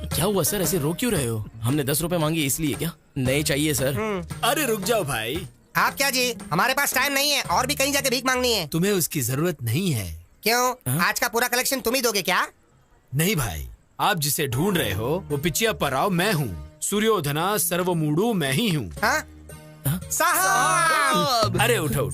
क्या हुआ सर, ऐसे रो क्यों रहे हो? हमने 10 रुपए मांगे इसलिए क्या? नहीं चाहिए सर। अरे रुक जाओ भाई। आप क्या जी, हमारे पास टाइम नहीं है और भी कहीं जाके भीख मांगनी है। तुम्हें उसकी जरूरत नहीं है। क्यों? आज का पूरा कलेक्शन तुम ही दोगे क्या? नहीं भाई, आप जिसे ढूंढ रहे हो वो पिचियप्पा राव मैं हूँ। सूर्योधना सर्वमूढ़ मैं ही हूँ। साहब! अरे उठो,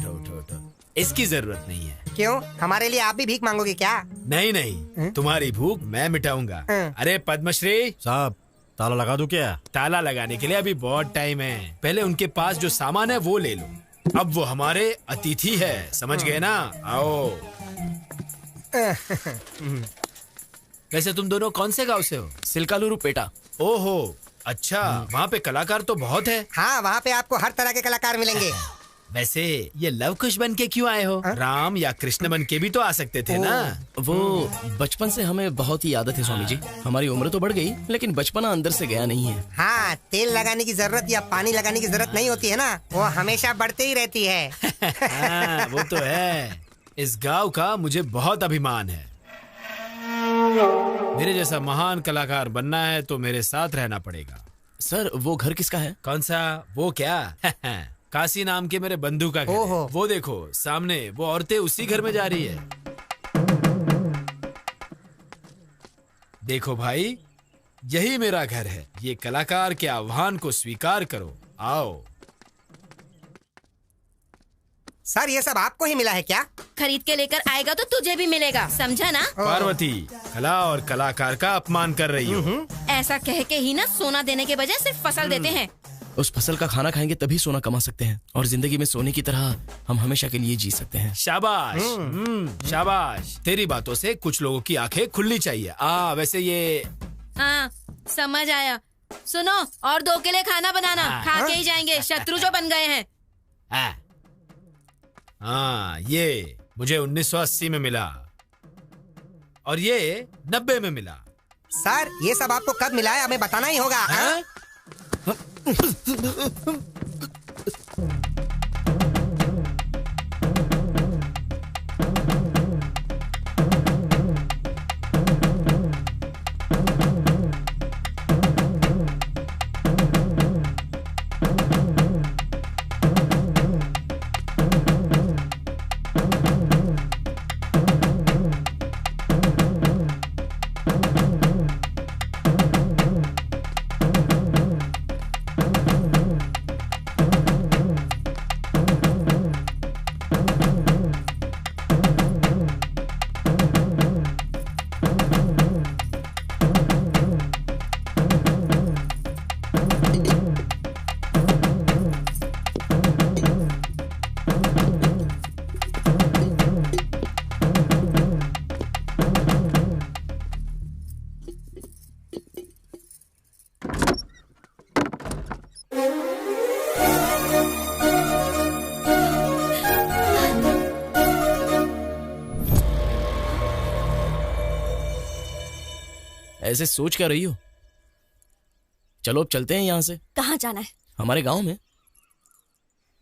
इसकी जरूरत नहीं है। क्यों? हमारे लिए आप भी भीख मांगोगे क्या? नहीं, तुम्हारी भूख मैं मिटाऊंगा। अरे पद्मश्री साहब, ताला लगा दूं क्या? ताला लगाने के लिए अभी बहुत टाइम है। पहले उनके पास जो सामान है वो ले लो। अब वो हमारे अतिथि है, समझ गए ना? आओ। वैसे तुम दोनों कौन से गांव से हो? सिलकालुरु पेटा। ओहो, अच्छा। वहाँ पे कलाकार तो बहुत है। हाँ, वहाँ पे आपको हर तरह के कलाकार मिलेंगे। वैसे ये लव कुश बन के क्यों आए हो? राम या कृष्ण बन के भी तो आ सकते थे ना। वो बचपन से हमें बहुत ही आदत है स्वामी जी। हमारी उम्र तो बढ़ गई लेकिन बचपना अंदर से गया नहीं है। हाँ, तेल लगाने की जरूरत या पानी लगाने की जरूरत नहीं होती है ना, वो हमेशा बढ़ते ही रहती है। हाँ, वो तो है। इस गांव का मुझे बहुत अभिमान है। मेरे जैसा महान कलाकार बनना है तो मेरे साथ रहना पड़ेगा। सर, वो घर किसका है? कौन सा? वो क्या? काशी नाम के मेरे बंधु का घर है। वो देखो सामने, वो औरतें उसी घर में जा रही है। देखो भाई, यही मेरा घर है। ये कलाकार के आह्वान को स्वीकार करो। आओ। सर, ये सब आपको ही मिला है क्या? खरीद के लेकर आएगा तो तुझे भी मिलेगा, समझा ना? पार्वती, कला और कलाकार का अपमान कर रही हो। ऐसा कह के ही ना सोना देने के बजाय सिर्फ फसल देते हैं। उस फसल का खाना खाएंगे तभी सोना कमा सकते हैं और जिंदगी में सोने की तरह हम हमेशा के लिए जी सकते हैं। शाबाश, शाबाश। तेरी बातों से कुछ लोगों की आंखें खुलनी चाहिए। वैसे ये। हाँ, समझ आया। सुनो, और 2 के लिए खाना बनाना। खा के ही जाएंगे, शत्रु जो बन गए हैं। ये मुझे 1980 में मिला और ये 90 में मिला। सर, ये सब आपको कब मिला है हमें बताना ही होगा। ऐसे सोच क्या रही हो? चलो अब चलते हैं यहाँ से। कहाँ जाना है? हमारे गांव में।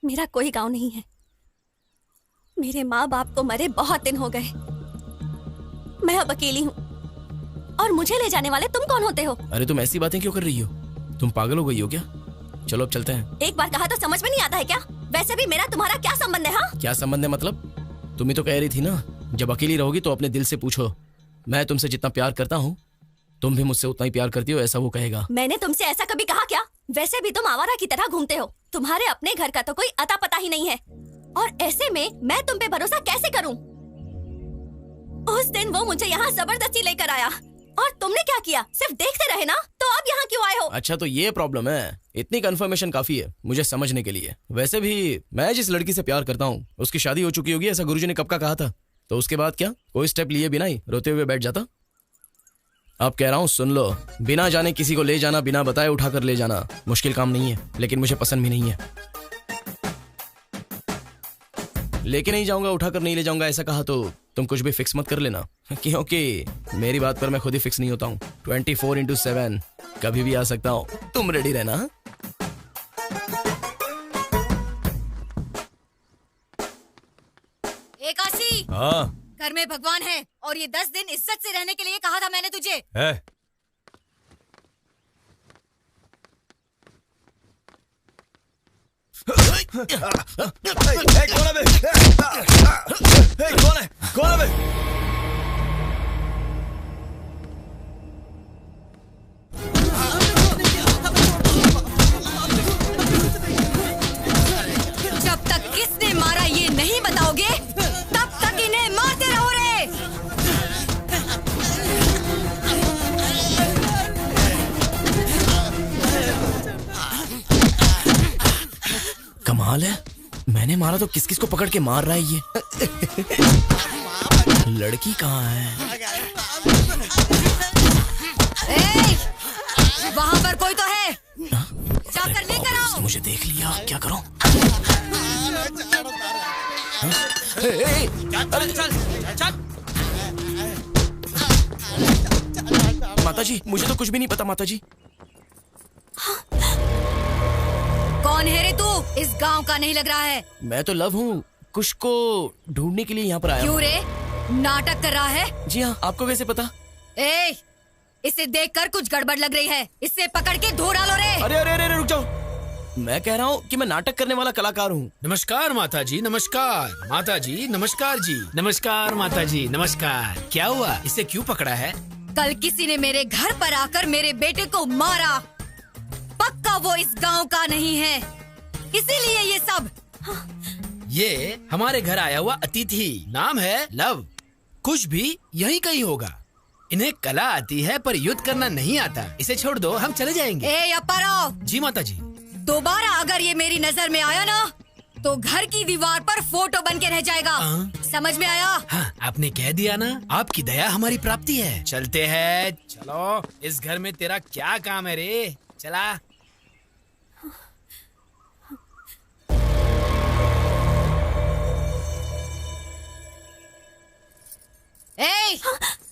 मेरा कोई गांव नहीं है। मेरे माँ बाप को मरे बहुत दिन हो गए। मैं अब अकेली हूँ और मुझे ले जाने वाले तुम कौन होते हो? अरे तुम ऐसी बातें क्यों कर रही हो? तुम पागल हो गई हो क्या? चलो अब चलते हैं। एक बार कहा तो समझ में नहीं आता है क्या? वैसे भी मेरा तुम्हारा क्या संबंध है? हाँ, क्या संबंध है मतलब? तुम ही तो कह रही थी ना, जब अकेली रहोगी तो अपने दिल से पूछो। मैं तुमसे जितना प्यार करता हूँ तुम भी मुझसे उतना ही प्यार करती हो, ऐसा वो कहेगा। मैंने तुमसे ऐसा कभी कहा क्या? वैसे भी तुम आवारा की तरह घूमते हो। तुम्हारे अपने घर का तो कोई अता पता ही नहीं है और ऐसे में मैं तुम पे भरोसा कैसे करूं? उस दिन वो मुझे यहाँ जबरदस्ती लेकर आया और तुमने क्या किया? सिर्फ देखते रहे ना, तो अब यहाँ क्यों आए हो? अच्छा तो ये प्रॉब्लम है। इतनी कंफर्मेशन काफी है मुझे समझने के लिए। वैसे भी मैं जिस लड़की से प्यार करता हूँ उसकी शादी हो चुकी होगी, ऐसा गुरुजी ने कब का कहा था। तो उसके बाद क्या? कोई स्टेप लिए बिना ही रोते हुए बैठ जाता? अब कह रहा हूँ सुन लो, बिना जाने किसी को ले जाना, बिना बताए उठाकर ले जाना मुश्किल काम नहीं है, लेकिन मुझे पसंद भी नहीं है। लेके नहीं जाऊंगा, उठाकर नहीं ले जाऊंगा ऐसा कहा तो तुम कुछ भी फिक्स मत कर लेना, क्योंकि मेरी बात पर मैं खुद ही फिक्स नहीं होता हूँ। 24/7 कभी भी आ सकता हूँ, तुम रेडी रहना। एकाशी, हाँ घर में भगवान है और ये 10 दिन इज्जत से रहने के लिए कहा था मैंने तुझे। है। कौन है बे? जब तक किसने मारा ये नहीं बताओगे तब तक इन्हें मारते रहो रे। कमाल है, मैंने मारा तो किस किस को पकड़ के मार रहा है ये। लड़की कहाँ है? वहाँ पर कोई तो है, जाकर लेकर आओ। मुझे देख लिया, क्या करूं? माताजी, मुझे तो कुछ भी नहीं पता माताजी। कौन है रे तू? इस गांव का नहीं लग रहा है। मैं तो लव हूँ, कुछ को ढूंढने के लिए यहाँ पर आया क्यों हूँ। रे, नाटक कर रहा है? जी हाँ, आपको कैसे पता? इसे देखकर कुछ गड़बड़ लग रही है, इसे पकड़ के धो डालो रे। अरे अरे अरे रुक जाओ, मैं कह रहा हूँ कि मैं नाटक करने वाला कलाकार हूँ। नमस्कार माता जी, नमस्कार माता जी, नमस्कार जी, नमस्कार माता जी, नमस्कार। क्या हुआ, इसे क्यों पकड़ा है? कल किसी ने मेरे घर पर आकर मेरे बेटे को मारा, पक्का वो इस गांव का नहीं है, इसीलिए ये सब। ये हमारे घर आया हुआ अतिथि, नाम है लव, कुछ भी यही कहीं होगा। इन्हें कला आती है पर युद्ध करना नहीं आता, इसे छोड़ दो, हम चले जाएंगे। अप्पाराव। जी माता जी। दोबारा अगर ये मेरी नजर में आया ना तो घर की दीवार पर फोटो बन के रह जाएगा। समझ में आया? हाँ, आपने कह दिया ना, आपकी दया हमारी प्राप्ति है। चलते हैं, चलो। इस घर में तेरा क्या काम है रे, चला।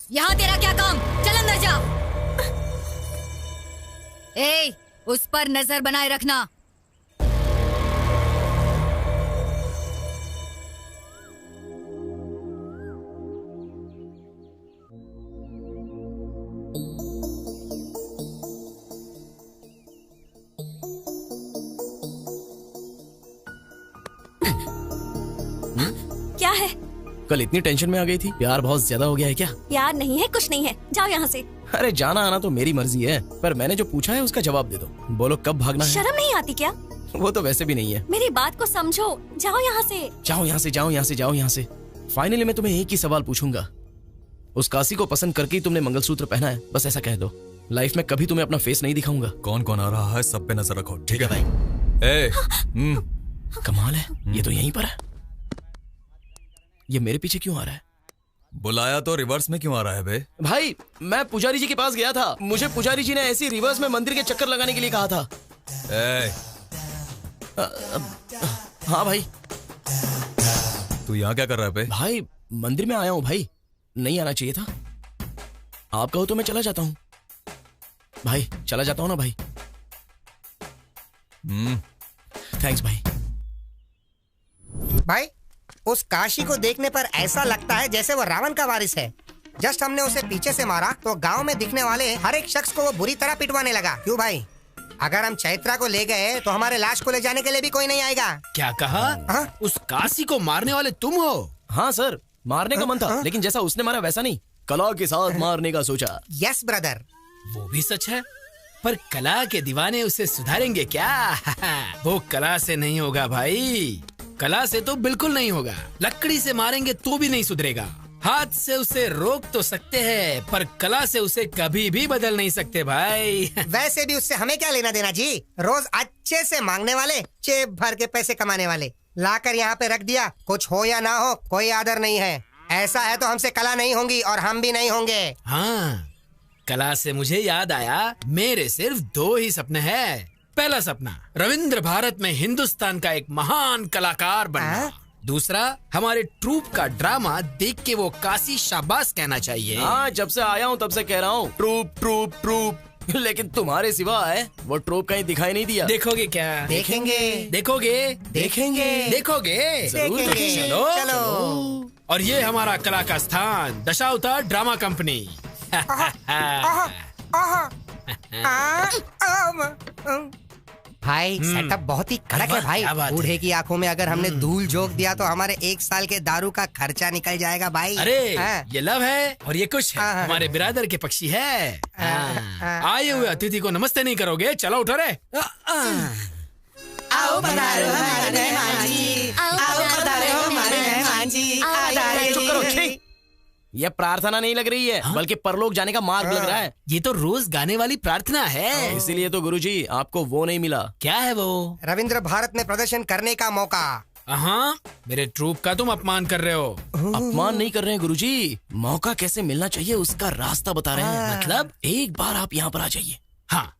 यहाँ तेरा क्या काम? चल अंदर जा। उस पर नजर बनाए रखना। क्या है? कल इतनी टेंशन में आ गई थी, प्यार बहुत ज्यादा हो गया है क्या? यार नहीं है, कुछ नहीं है, जाओ यहाँ से। अरे जाना आना तो मेरी मर्जी है, पर मैंने जो पूछा है उसका जवाब दे दो। बोलो कब भागना है? शर्म नहीं आती क्या? वो तो वैसे भी नहीं है। मेरी बात को समझो, जाओ यहाँ से। जाओ यहाँ से, जाओ यहाँ से, जाओ यहाँ से। फाइनली मैं तुम्हें एक ही सवाल पूछूंगा, उस काशी को पसंद करके ही तुमने मंगलसूत्र पहना है, बस ऐसा कह दो। लाइफ में कभी तुम्हें अपना फेस नहीं दिखाऊंगा। कौन कौन आ रहा है सब पे नजर रखो, ठीक है भाई? कमाल है, ये तो यहीं पर है। ये मेरे पीछे क्यों आ रहा है? बुलाया तो रिवर्स में क्यों आ रहा है बे? भाई मैं पुजारी जी के पास गया था, मुझे पुजारी जी ने ऐसी रिवर्स में मंदिर के चक्कर लगाने के लिए कहा था। हाँ भाई। तू यहाँ क्या कर रहा है बे? भाई मंदिर में आया हूँ भाई, नहीं आना चाहिए था। आप कहो तो मैं चला जाता हूँ भाई, चला जाता हूँ ना भाई। थैंक्स भाई। भाई उस काशी को देखने पर ऐसा लगता है जैसे वो रावण का वारिस है। जस्ट हमने उसे पीछे से मारा तो गांव में दिखने वाले हर एक शख्स को वो बुरी तरह पिटवाने लगा। क्यों भाई? अगर हम चैत्रा को ले गए तो हमारे लाश को ले जाने के लिए भी कोई नहीं आएगा। क्या कहा? उस काशी को मारने वाले तुम हो? हाँ सर, मारने का मन था, लेकिन जैसा उसने मारा वैसा नहीं, कला के साथ मारने का सोचा। Yes brother. वो भी सच है, पर कला के दीवाने उसे सुधारेंगे क्या? वो कला से नहीं होगा भाई, कला से तो बिल्कुल नहीं होगा। लकड़ी से मारेंगे तो भी नहीं सुधरेगा। हाथ से उसे रोक तो सकते हैं, पर कला से उसे कभी भी बदल नहीं सकते भाई। वैसे भी उससे हमें क्या लेना देना जी? रोज अच्छे से मांगने वाले, जेब भर के पैसे कमाने वाले। लाकर यहाँ पे रख दिया, कुछ हो या ना हो कोई आदर नहीं है। ऐसा है तो हमसे कला नहीं होंगी और हम भी नहीं होंगे। हाँ, कला से मुझे याद आया, मेरे सिर्फ 2 ही सपने हैं। पहला सपना रविंद्र भारत में हिंदुस्तान का एक महान कलाकार बनना। दूसरा, हमारे ट्रूप का ड्रामा देख के वो काशी शाबाश कहना चाहिए। हाँ, जब से आया हूँ तब से कह रहा हूँ ट्रूप ट्रूप ट्रूप, लेकिन तुम्हारे सिवा है वो ट्रूप कहीं दिखाई नहीं दिया। देखोगे क्या? देखेंगे। देखोगे? देखेंगे। देखोगे? जरूर देखेंगे। चलो। और ये हमारा कला का स्थान, दशावतार ड्रामा कंपनी। भाई सेटअप बहुत ही कड़क है भाई। बूढ़े की आंखों में अगर हमने धूल झोंक दिया तो हमारे 1 साल के दारू का खर्चा निकल जाएगा भाई। अरे ये लव है और ये कुछ है, हमारे बिरादर के पक्षी है। आए हुए अतिथि को नमस्ते नहीं करोगे? चलो उठो रे। आओ पधारो हमारे मेहमान जी, आओ पधारो हमारे मेहमान जी। चुप करो, छी। ये प्रार्थना नहीं लग रही है, बल्कि परलोक जाने का मार्ग लग रहा है। ये तो रोज गाने वाली प्रार्थना है। इसीलिए तो गुरुजी आपको वो नहीं मिला। क्या है वो? रविंद्र भारत में प्रदर्शन करने का मौका। हाँ, मेरे ट्रूप का तुम अपमान कर रहे हो। अपमान नहीं कर रहे हैं गुरुजी, मौका कैसे मिलना चाहिए उसका रास्ता बता रहे हैं। मतलब एक बार आप यहाँ पर आ जाइए। हाँ।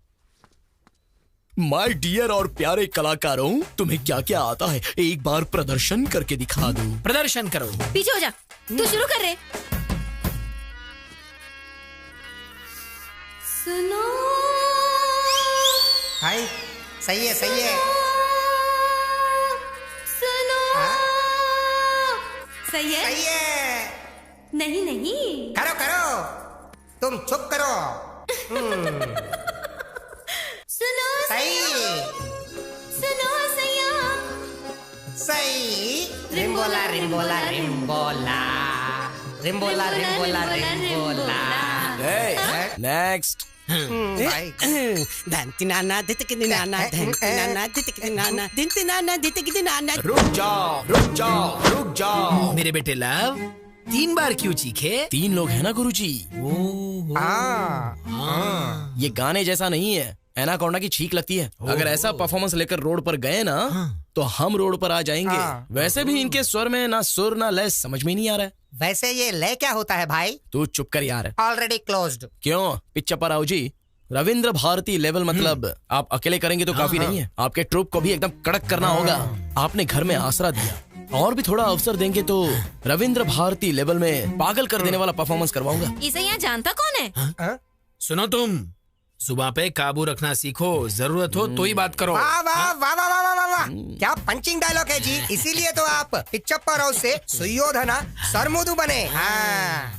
माय डियर और प्यारे कलाकारों, तुम्हें क्या क्या आता है एक बार प्रदर्शन करके दिखा दो। प्रदर्शन करो। पीछे हो जा, तू शुरू कर रहे। सुनो भाई, सही है सही है। सुनो सही है सही है। नहीं नहीं, करो करो, तुम चुप करो। सुनो सही। सुनो सैया। सही। रिम्बोला रिम्बोला रिम्बोला रिम्बोला रिम्बोला रिम्बोला। नेक्स्ट। रुक जाओ रुक जाओ रुक जाओ। मेरे बेटे लव, 3 बार क्यों चीखे? 3 लोग हैं ना गुरुजी। ये गाने जैसा नहीं है, एनाकोंडा की छींक लगती है। अगर ऐसा परफॉर्मेंस लेकर रोड पर गए ना तो हम रोड पर आ जाएंगे। वैसे भी इनके स्वर में ना सुर ना लय समझ में नहीं आ रहा है। वैसे ये लय क्या होता है भाई? तू चुप कर यार। Already closed. क्यों पिच्चा पर आओ जी। रविंद्र भारती लेवल मतलब आप अकेले करेंगे तो काफी नहीं है, आपके ट्रूप को भी एकदम कड़क करना होगा। आपने घर में आसरा दिया, और भी थोड़ा अवसर देंगे तो रविंद्र भारती लेवल में पागल कर देने वाला परफॉर्मेंस करवाऊंगा। इसे यहाँ जानता कौन है? सुनो, तुम जुबान पे काबू रखना सीखो, जरूरत हो तो ही बात करो। वाह वाह वाह वाह वाह वाह वाह, क्या पंचिंग डायलॉग है जी। इसीलिए तो आप पिच्चप्पा राव से सुयोधना सरमुदु बने। हाँ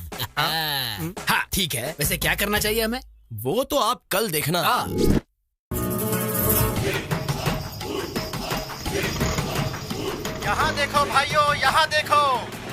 ठीक है, वैसे क्या करना चाहिए हमें? वो तो आप कल देखना। यहाँ देखो भाइयों, यहाँ देखो,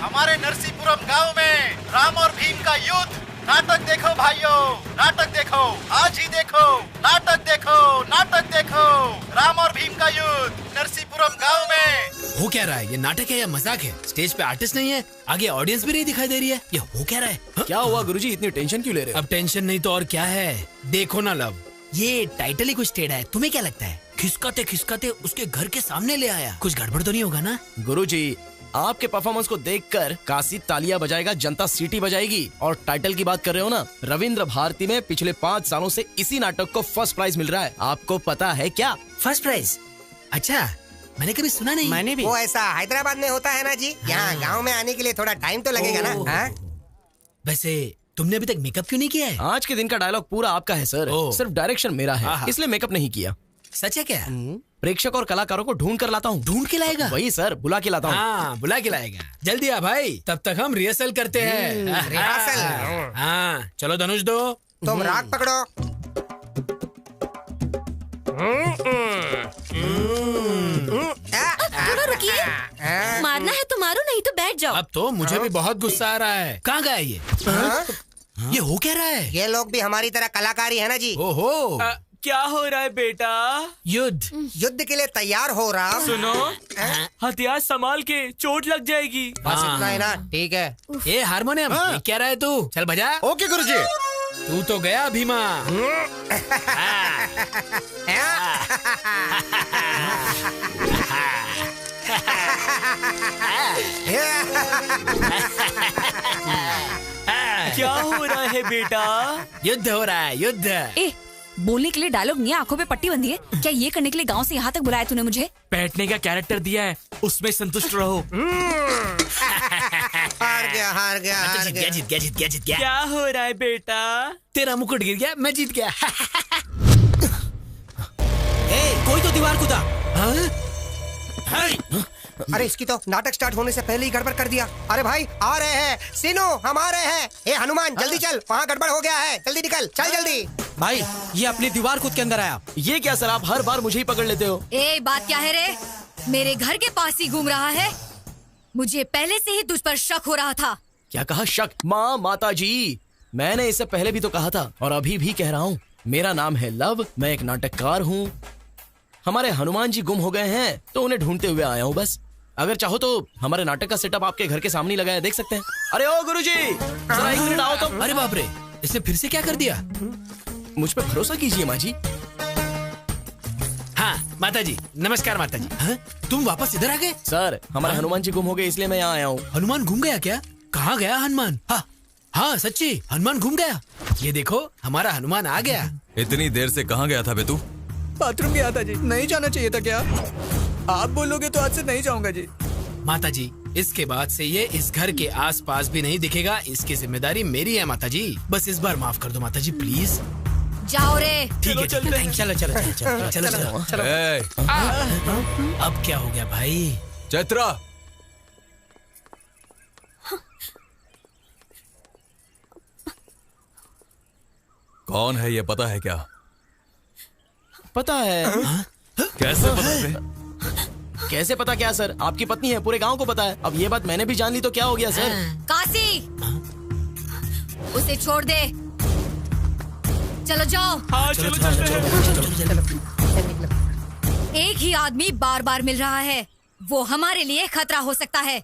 हमारे नरसीपुरम गांव में राम और भीम का युद्ध। नाटक देखो भाइयों, नाटक देखो, आज ही देखो, नाटक देखो, नाटक देखो, राम और भीम का युद्ध नरसीपुरम गांव में। हो क्या रहा है? ये नाटक है या मजाक है? स्टेज पे आर्टिस्ट नहीं है, आगे ऑडियंस भी नहीं दिखाई दे रही है, ये हो क्या रहा है? क्या हुआ गुरुजी, इतनी टेंशन क्यों ले रहे हो? अब टेंशन नहीं तो और क्या है। देखो ना लव, ये टाइटल ही कुछ टेढ़ा है। तुम्हें क्या लगता है? खिसकाते खिसकाते उसके घर के सामने ले आया, कुछ गड़बड़ तो नहीं होगा ना? गुरुजी, आपके परफॉर्मेंस को देखकर काशी तालियां बजाएगा, जनता सीटी बजाएगी। और टाइटल की बात कर रहे हो ना, रविंद्र भारती में पिछले 5 सालों से इसी नाटक को फर्स्ट प्राइज मिल रहा है। आपको पता है क्या? First prize? अच्छा, मैंने कभी सुना नहीं। मैंने भी। वो ऐसा हैदराबाद में होता है ना जी। यहाँ गांव में आने के लिए थोड़ा टाइम तो लगेगा ना। वैसे तुमने अभी तक मेकअप क्यों नहीं किया है? आज के दिन का डायलॉग पूरा आपका है सर, सिर्फ डायरेक्शन मेरा है, इसलिए मेकअप नहीं किया। सच है क्या? प्रेक्षक और कलाकारों को ढूंढ कर लाता हूँ। ढूंढ के लाएगा? वही सर, बुला के लाता हूँ। हाँ, बुला के लाएगा। जल्दी आ भाई, तब तक हम रिहर्सल करते हैं। रिहर्सल? हाँ, चलो धनुष दो। तुम राग पकड़ो। थोड़ा रुकिए, मारना है तो मारो, नहीं तो बैठ जाओ। अब तो मुझे भी बहुत गुस्सा आ रहा है। कहाँ गया ये? ये हो क्या रहा है? ये लोग भी हमारी तरह कलाकारी है ना जी। ओहो, क्या हो रहा है बेटा? युद्ध। युद्ध के लिए तैयार हो रहा। सुनो, हथियार संभाल के, चोट लग जाएगी। बस इतना है ना, ठीक है। ये हारमोनियम ये क्या रहा है तू? चल बजा। ओके गुरुजी। तू तो गया भीमा। है बेटा? युद्ध हो रहा है, युद्ध। ए, बोलने के लिए डायलॉग नहीं है, आंखों पे पट्टी बंधी है क्या? ये करने के लिए गांव से यहाँ तक बुलाया तूने मुझे? बैठने का कैरेक्टर दिया है, उसमें संतुष्ट रहो। हार गया हार गया हार गया। जीत गया। क्या हो रहा है बेटा? तेरा मुकुट गिर गया, मैं जीत गया। कोई तो दीवार कूदा। अरे इसकी तो नाटक स्टार्ट होने से पहले ही गड़बड़ कर दिया। अरे भाई आ रहे हैं, सीनू हम आ रहे हैं। ए हनुमान जल्दी चल, वहाँ गड़बड़ हो गया है, जल्दी निकल, चल जल्दी। भाई ये अपनी दीवार कूद के अंदर आया। ये क्या सर, आप हर बार मुझे ही पकड़ लेते हो। ए बात क्या है रे? मेरे घर के पास ही घूम रहा है। मुझे पहले से ही तुझ पर शक हो रहा था। क्या कहा शक? माँ माता जी, मैंने इससे पहले भी तो कहा था और अभी भी कह रहा हूँ, मेरा नाम है लव, मैं एक नाटककार हूँ। हमारे हनुमान जी गुम हो गए हैं तो उन्हें ढूंढते हुए आया हूँ बस। अगर चाहो तो हमारे नाटक का सेटअप आपके घर के सामने ही लगाया, देख सकते हैं। अरे ओ गुरुजी, जरा एक मिनट आओ तो। अरे बाप रे, इसने फिर से क्या कर दिया? मुझ पे भरोसा कीजिए माँ जी। हाँ माता जी, नमस्कार माता जी। हाँ? तुम वापस इधर आ गए? सर हमारे हनुमान जी गुम हो गए, इसलिए मैं यहाँ आया हूँ। हनुमान घूम गया क्या? कहाँ गया हनुमान? हाँ सच्ची, हनुमान घूम गया। ये देखो हमारा हनुमान आ गया। इतनी देर से कहाँ गया था बे तू? बाथरूम गया था जी। नहीं जाना चाहिए था क्या? आप बोलोगे तो आज से नहीं जाऊंगा जी। माता जी, इसके बाद से ये इस घर के आसपास भी नहीं दिखेगा। इसकी जिम्मेदारी मेरी है माता जी। बस इस बार माफ कर दो माता जी, प्लीज। जाओ रे। ठीक है, चलो। अब क्या हो गया भाई? चैत्रा, कौन है ये पता है क्या? पता है। कैसे पता है? कैसे पता क्या सर, आपकी पत्नी है, पूरे गांव को पता है। अब ये बात मैंने भी जान ली तो क्या हो गया सर? काशी, उसे छोड़ दे। चलो जाओ। हाँ चलो। एक ही आदमी बार बार मिल रहा है, वो हमारे लिए खतरा हो सकता है।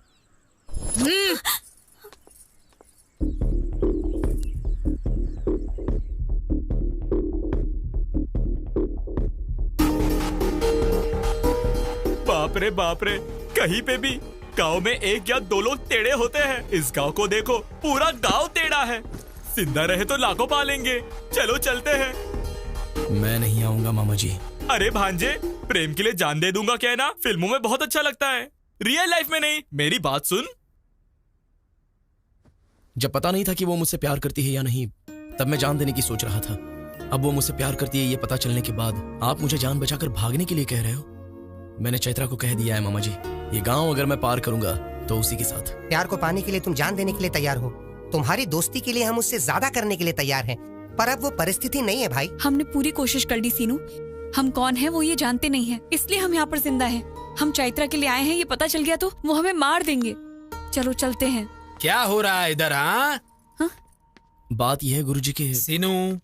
बाप रे, कहीं पे भी गांव में एक या दो लोग टेढ़े होते हैं। इस गांव को देखो, पूरा गांव टेढ़ा है। जिंदा रहे तो लाखों पालेंगे। चलो चलते हैं। मैं नहीं आऊंगा मामा जी। अरे भांजे, प्रेम के लिए जान दे दूंगा क्या ना? फिल्मों में बहुत अच्छा लगता है, रियल लाइफ में नहीं। मेरी बात सुन। जब पता नहीं था कि वो मुझसे प्यार करती है या नहीं, तब मैं जान देने की सोच रहा था। अब वो मुझसे प्यार करती है ये पता चलने के बाद आप मुझे जान बचाकर भागने के लिए कह रहे हो? मैंने चैत्रा को कह दिया है मामा जी, ये गांव अगर मैं पार करूंगा तो उसी के साथ। प्यार को पाने के लिए तुम जान देने के लिए तैयार हो। तुम्हारी दोस्ती के लिए हम उससे ज्यादा करने के लिए तैयार हैं, पर अब वो परिस्थिति नहीं है भाई। हमने पूरी कोशिश कर ली सीनू। हम कौन है वो ये जानते नहीं है, इसलिए हम यहाँ पर जिंदा हैं। हम चैत्रा के लिए आए हैं, ये पता चल गया तो वो हमें मार देंगे। चलो चलते हैं। क्या हो रहा है इधर? हाँ, बात यह है गुरुजी के। सीनू,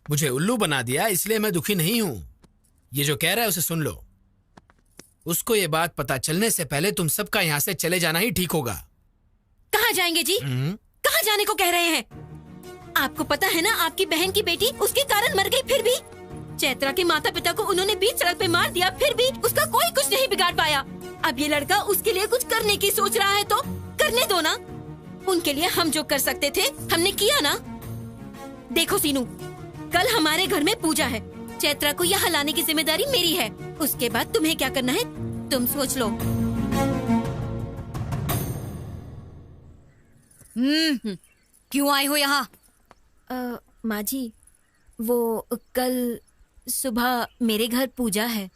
मुझे उल्लू बना दिया, इसलिए मैं दुखी नहीं हूँ। ये जो कह रहा है उसे सुन लो। उसको ये बात पता चलने से पहले तुम सबका यहाँ से चले जाना ही ठीक होगा। कहाँ जाएंगे जी? कहाँ जाने को कह रहे हैं? आपको पता है ना, आपकी बहन की बेटी उसके कारण मर गई, फिर भी चैत्रा के माता पिता को उन्होंने बीच सड़क पे मार दिया, फिर भी उसका कोई कुछ नहीं बिगाड़ पाया। अब ये लड़का उसके लिए कुछ करने की सोच रहा है तो करने दो ना। उनके लिए हम जो कर सकते थे हमने किया ना। देखो सीनू, कल हमारे घर में पूजा है। चैत्रा को यहाँ लाने की जिम्मेदारी मेरी है। उसके बाद तुम्हें क्या करना है तुम सोच लो। क्यों आए हो यहाँ? माँ जी, वो कल सुबह मेरे घर पूजा है,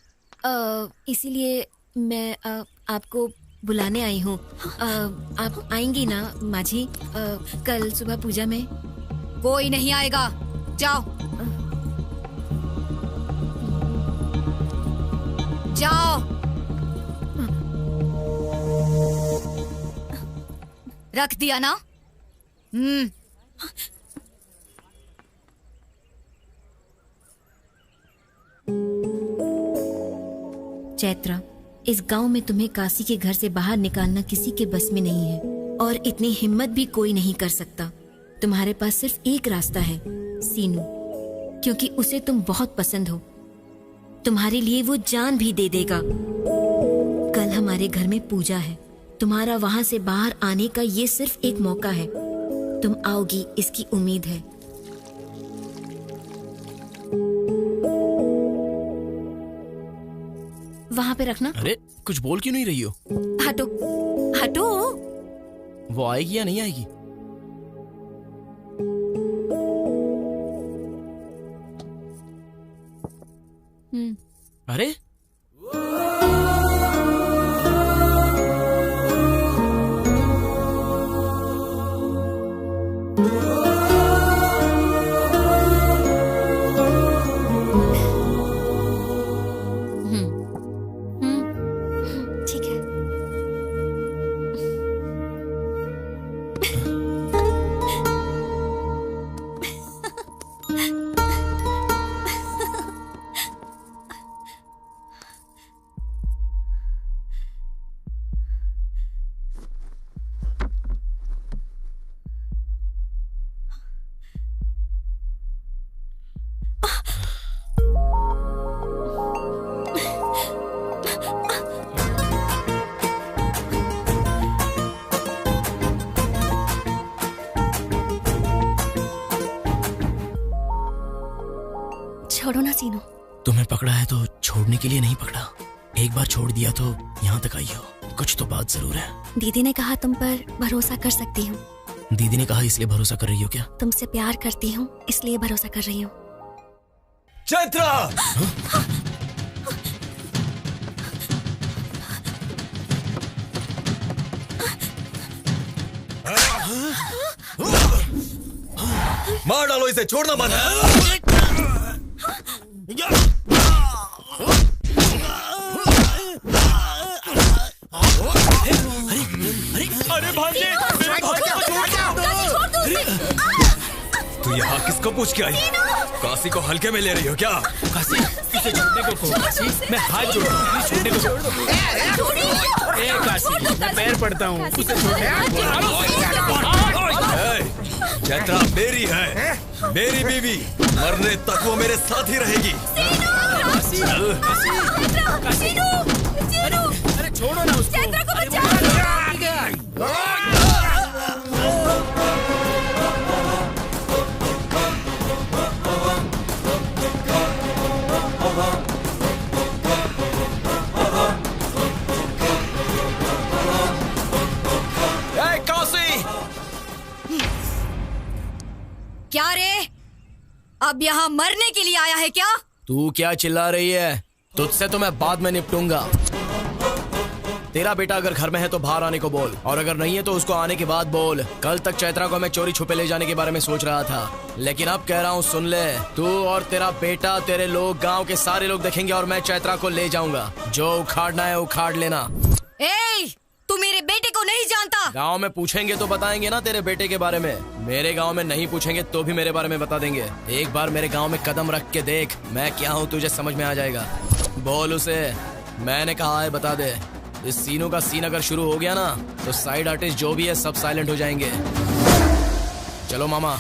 इसीलिए मैं आपको बुलाने आई हूँ। आप आएंगी ना माँ जी? कल सुबह पूजा में कोई नहीं आएगा, जाओ जाओ। रख दिया ना? चैत्रा, इस गांव में तुम्हें काशी के घर से बाहर निकालना किसी के बस में नहीं है, और इतनी हिम्मत भी कोई नहीं कर सकता। तुम्हारे पास सिर्फ एक रास्ता है सीनू, क्योंकि उसे तुम बहुत पसंद हो। तुम्हारे लिए वो जान भी दे देगा। कल हमारे घर में पूजा है, तुम्हारा वहां से बाहर आने का ये सिर्फ एक मौका है। तुम आओगी इसकी उम्मीद है। वहाँ पे रखना। अरे कुछ बोल क्यों नहीं रही हो? हटो हटो। वो आएगी या नहीं आएगी? अरे ठीक है। छोड़ो ना सीनू। तुम्हें पकड़ा है तो छोड़ने के लिए नहीं पकड़ा। एक बार छोड़ दिया तो यहाँ तक आई हो। कुछ तो बात जरूर है। दीदी ने कहा तुम पर भरोसा कर सकती हूँ। दीदी ने कहा इसलिए भरोसा कर रही हो क्या? तुमसे प्यार करती हूँ इसलिए भरोसा कर रही हूँ। चैत्रा! मार डालो इसे, छोड़ना मत। अरे भांजे, मेरे भांजे को छोड़ तू यहाँ किसको पूछ के आई? काशी को हल्के में ले रही हो क्या? काशी, इसे छोड़ने को कहो। काशी, मैं हाथ जोड़ता हूँ, प्लीज छोड़ने को कहो। ए काशी, मैं पैर पड़ता हूँ, उसे छोड़ने को चैत्रा मेरी है, मेरी बीवी। मरने तक वो मेरे साथ ही रहेगी। अरे छोड़ो ना उसको। चैत्रा को बचाओ। क्या रे? अब यहाँ मरने के लिए आया है क्या? तू क्या चिल्ला रही है? तुझसे तो मैं बाद में निपटूंगा। तेरा बेटा अगर घर में है तो बाहर आने को बोल, और अगर नहीं है तो उसको आने के बाद बोल। कल तक चैत्रा को मैं चोरी छुपे ले जाने के बारे में सोच रहा था, लेकिन अब कह रहा हूँ सुन ले। तू और तेरा बेटा, तेरे लोग, गांव के सारे लोग देखेंगे और मैं चैत्रा को ले जाऊंगा। जो उखाड़ना है उखाड़ लेना। तू मेरे बेटे को नहीं जानता। गांव में पूछेंगे तो बताएंगे ना तेरे बेटे के बारे में। मेरे गांव में नहीं पूछेंगे तो भी मेरे बारे में बता देंगे। एक बार मेरे गांव में कदम रख के देख मैं क्या हूँ, तुझे समझ में आ जाएगा। बोल उसे मैंने कहा है बता दे। इस सीनों का सीन अगर शुरू हो गया ना तो साइड आर्टिस्ट जो भी है सब साइलेंट हो जाएंगे। चलो मामा।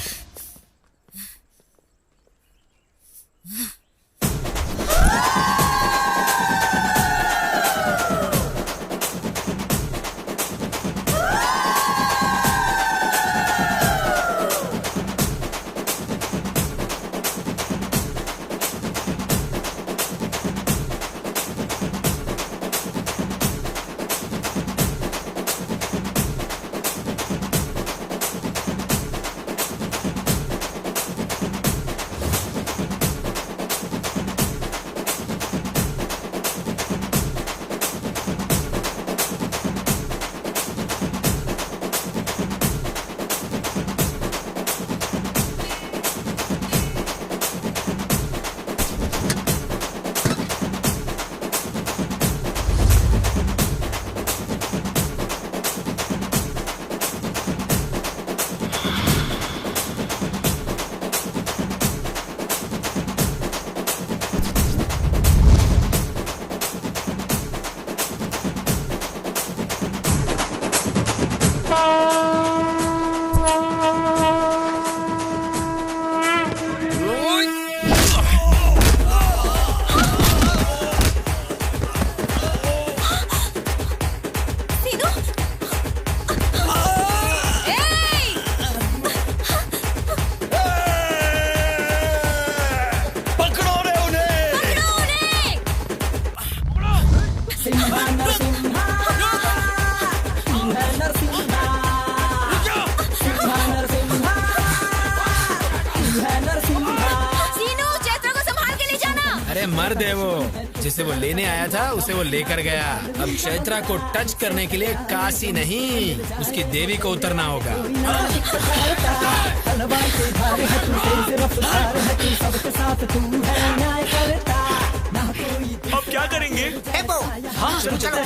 सीनू, चैत्रा को संभाल के ले जाना। अरे मर्द है वो, जिसे वो लेने आया था उसे वो लेकर गया। अब चैत्रा को टच करने के लिए काशी नहीं, उसकी देवी को उतरना होगा। अब क्या करेंगे? हाँ, चलो चलो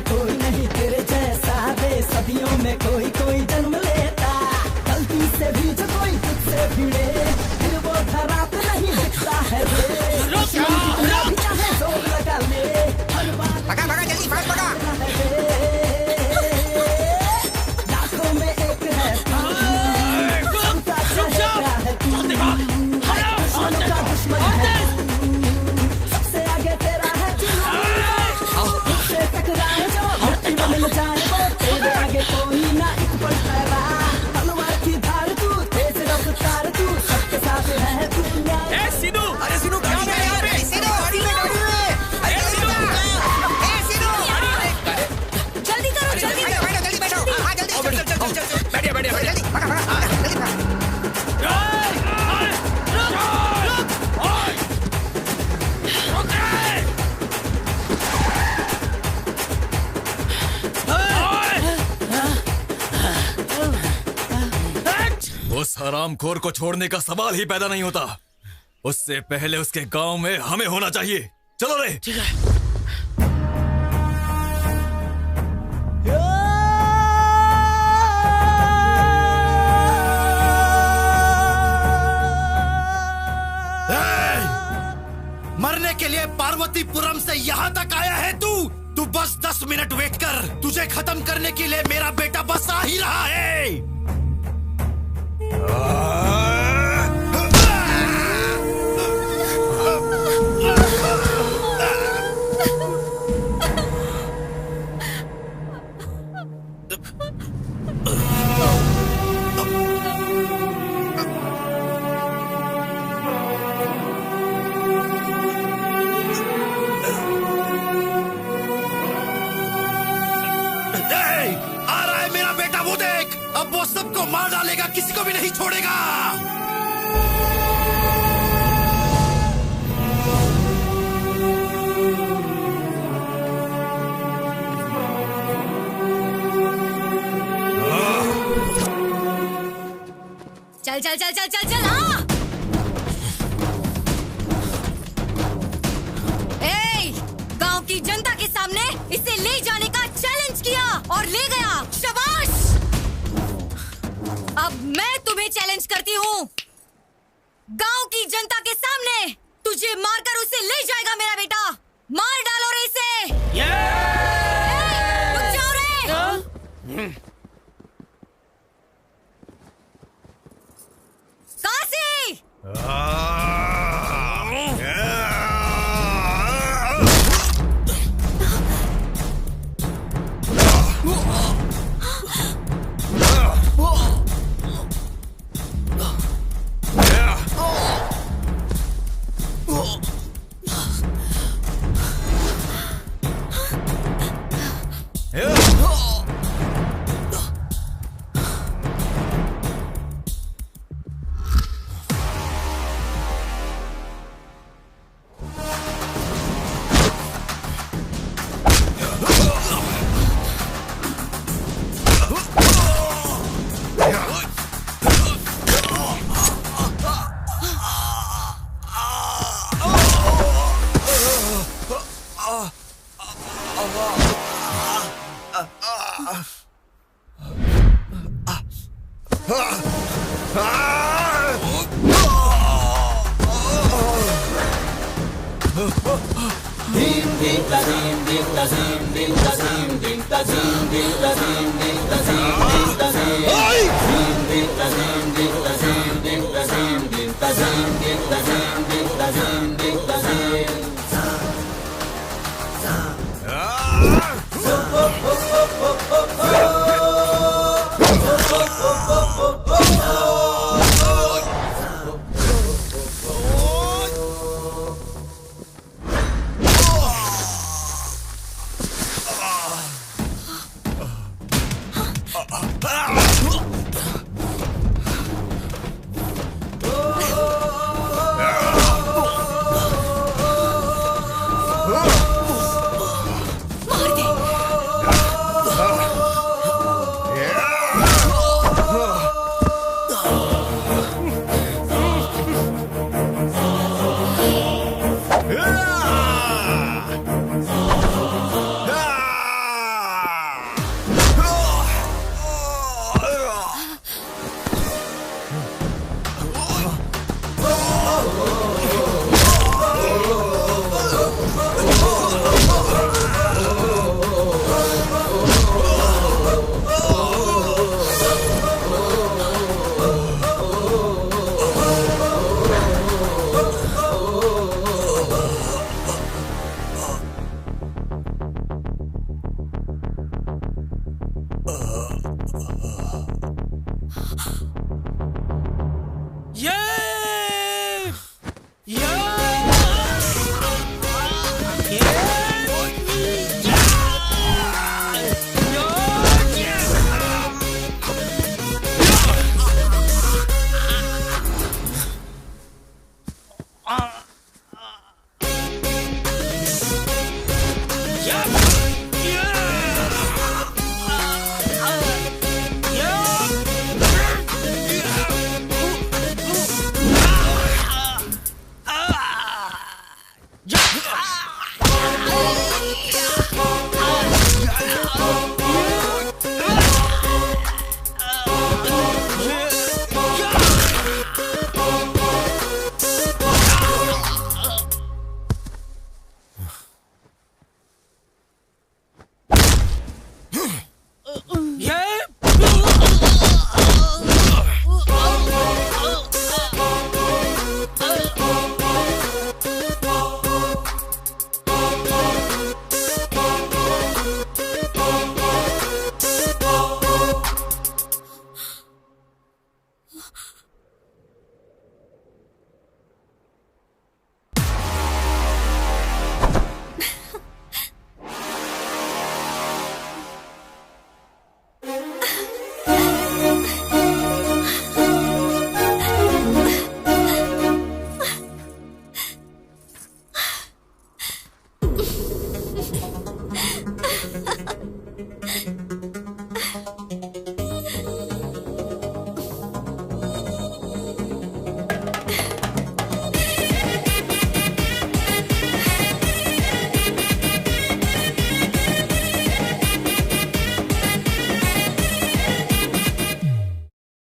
कोई नहीं तेरे जैसा दे, सदियों में कोई जन्म लेता, गलती से भी जो कोई तुझसे भिड़े, फिर वो धरा पे नहीं दिखता है रे। चाहे जोर लगा ले, भगा जल्दी फास्ट भगा। लाखों में एक है तू, सबका चेहरा है तू, दुश्मनों का दुश्मन है तू, सबसे आगे तेरा है तू, मुझसे टकराए जो धरती में मिल जाए वो, तेरे आगे कोई ना एक पल ठहरा, तलवार की धार तू, तेज रफ्तार तू, सबके साथ है तू। सीनू, अरे सीनू क्या है यहाँ पे? सीनू गाड़ी में अरे सीनू, जल्दी करो, जल्दी बैठो, हाँ जल्दी चल बैठिए जल्दी भगा जल्दी भगा। उस हरामखोर को छोड़ने का सवाल ही पैदा नहीं होता। उससे पहले उसके गांव में हमें होना चाहिए। चलो रे। ठीक है। मरने के लिए पार्वतीपुरम से यहाँ तक आया है तू बस 10 मिनट वेट कर। तुझे खत्म करने के लिए मेरा बेटा बस आ ही रहा है। अब वो सबको मार डालेगा, किसी को भी नहीं छोड़ेगा। चल चल चल चल चल चल हाँ। गांव की जनता के सामने इसे ले जाने का चैलेंज किया और ले गया। शाबाश। अब मैं तुम्हें चैलेंज करती हूँ। गांव की जनता के सामने तुझे मारकर उसे ले जाएगा मेरा बेटा। मार डालो रे इसे। रुक जाओ रे। काशी। मार दे। Yeah.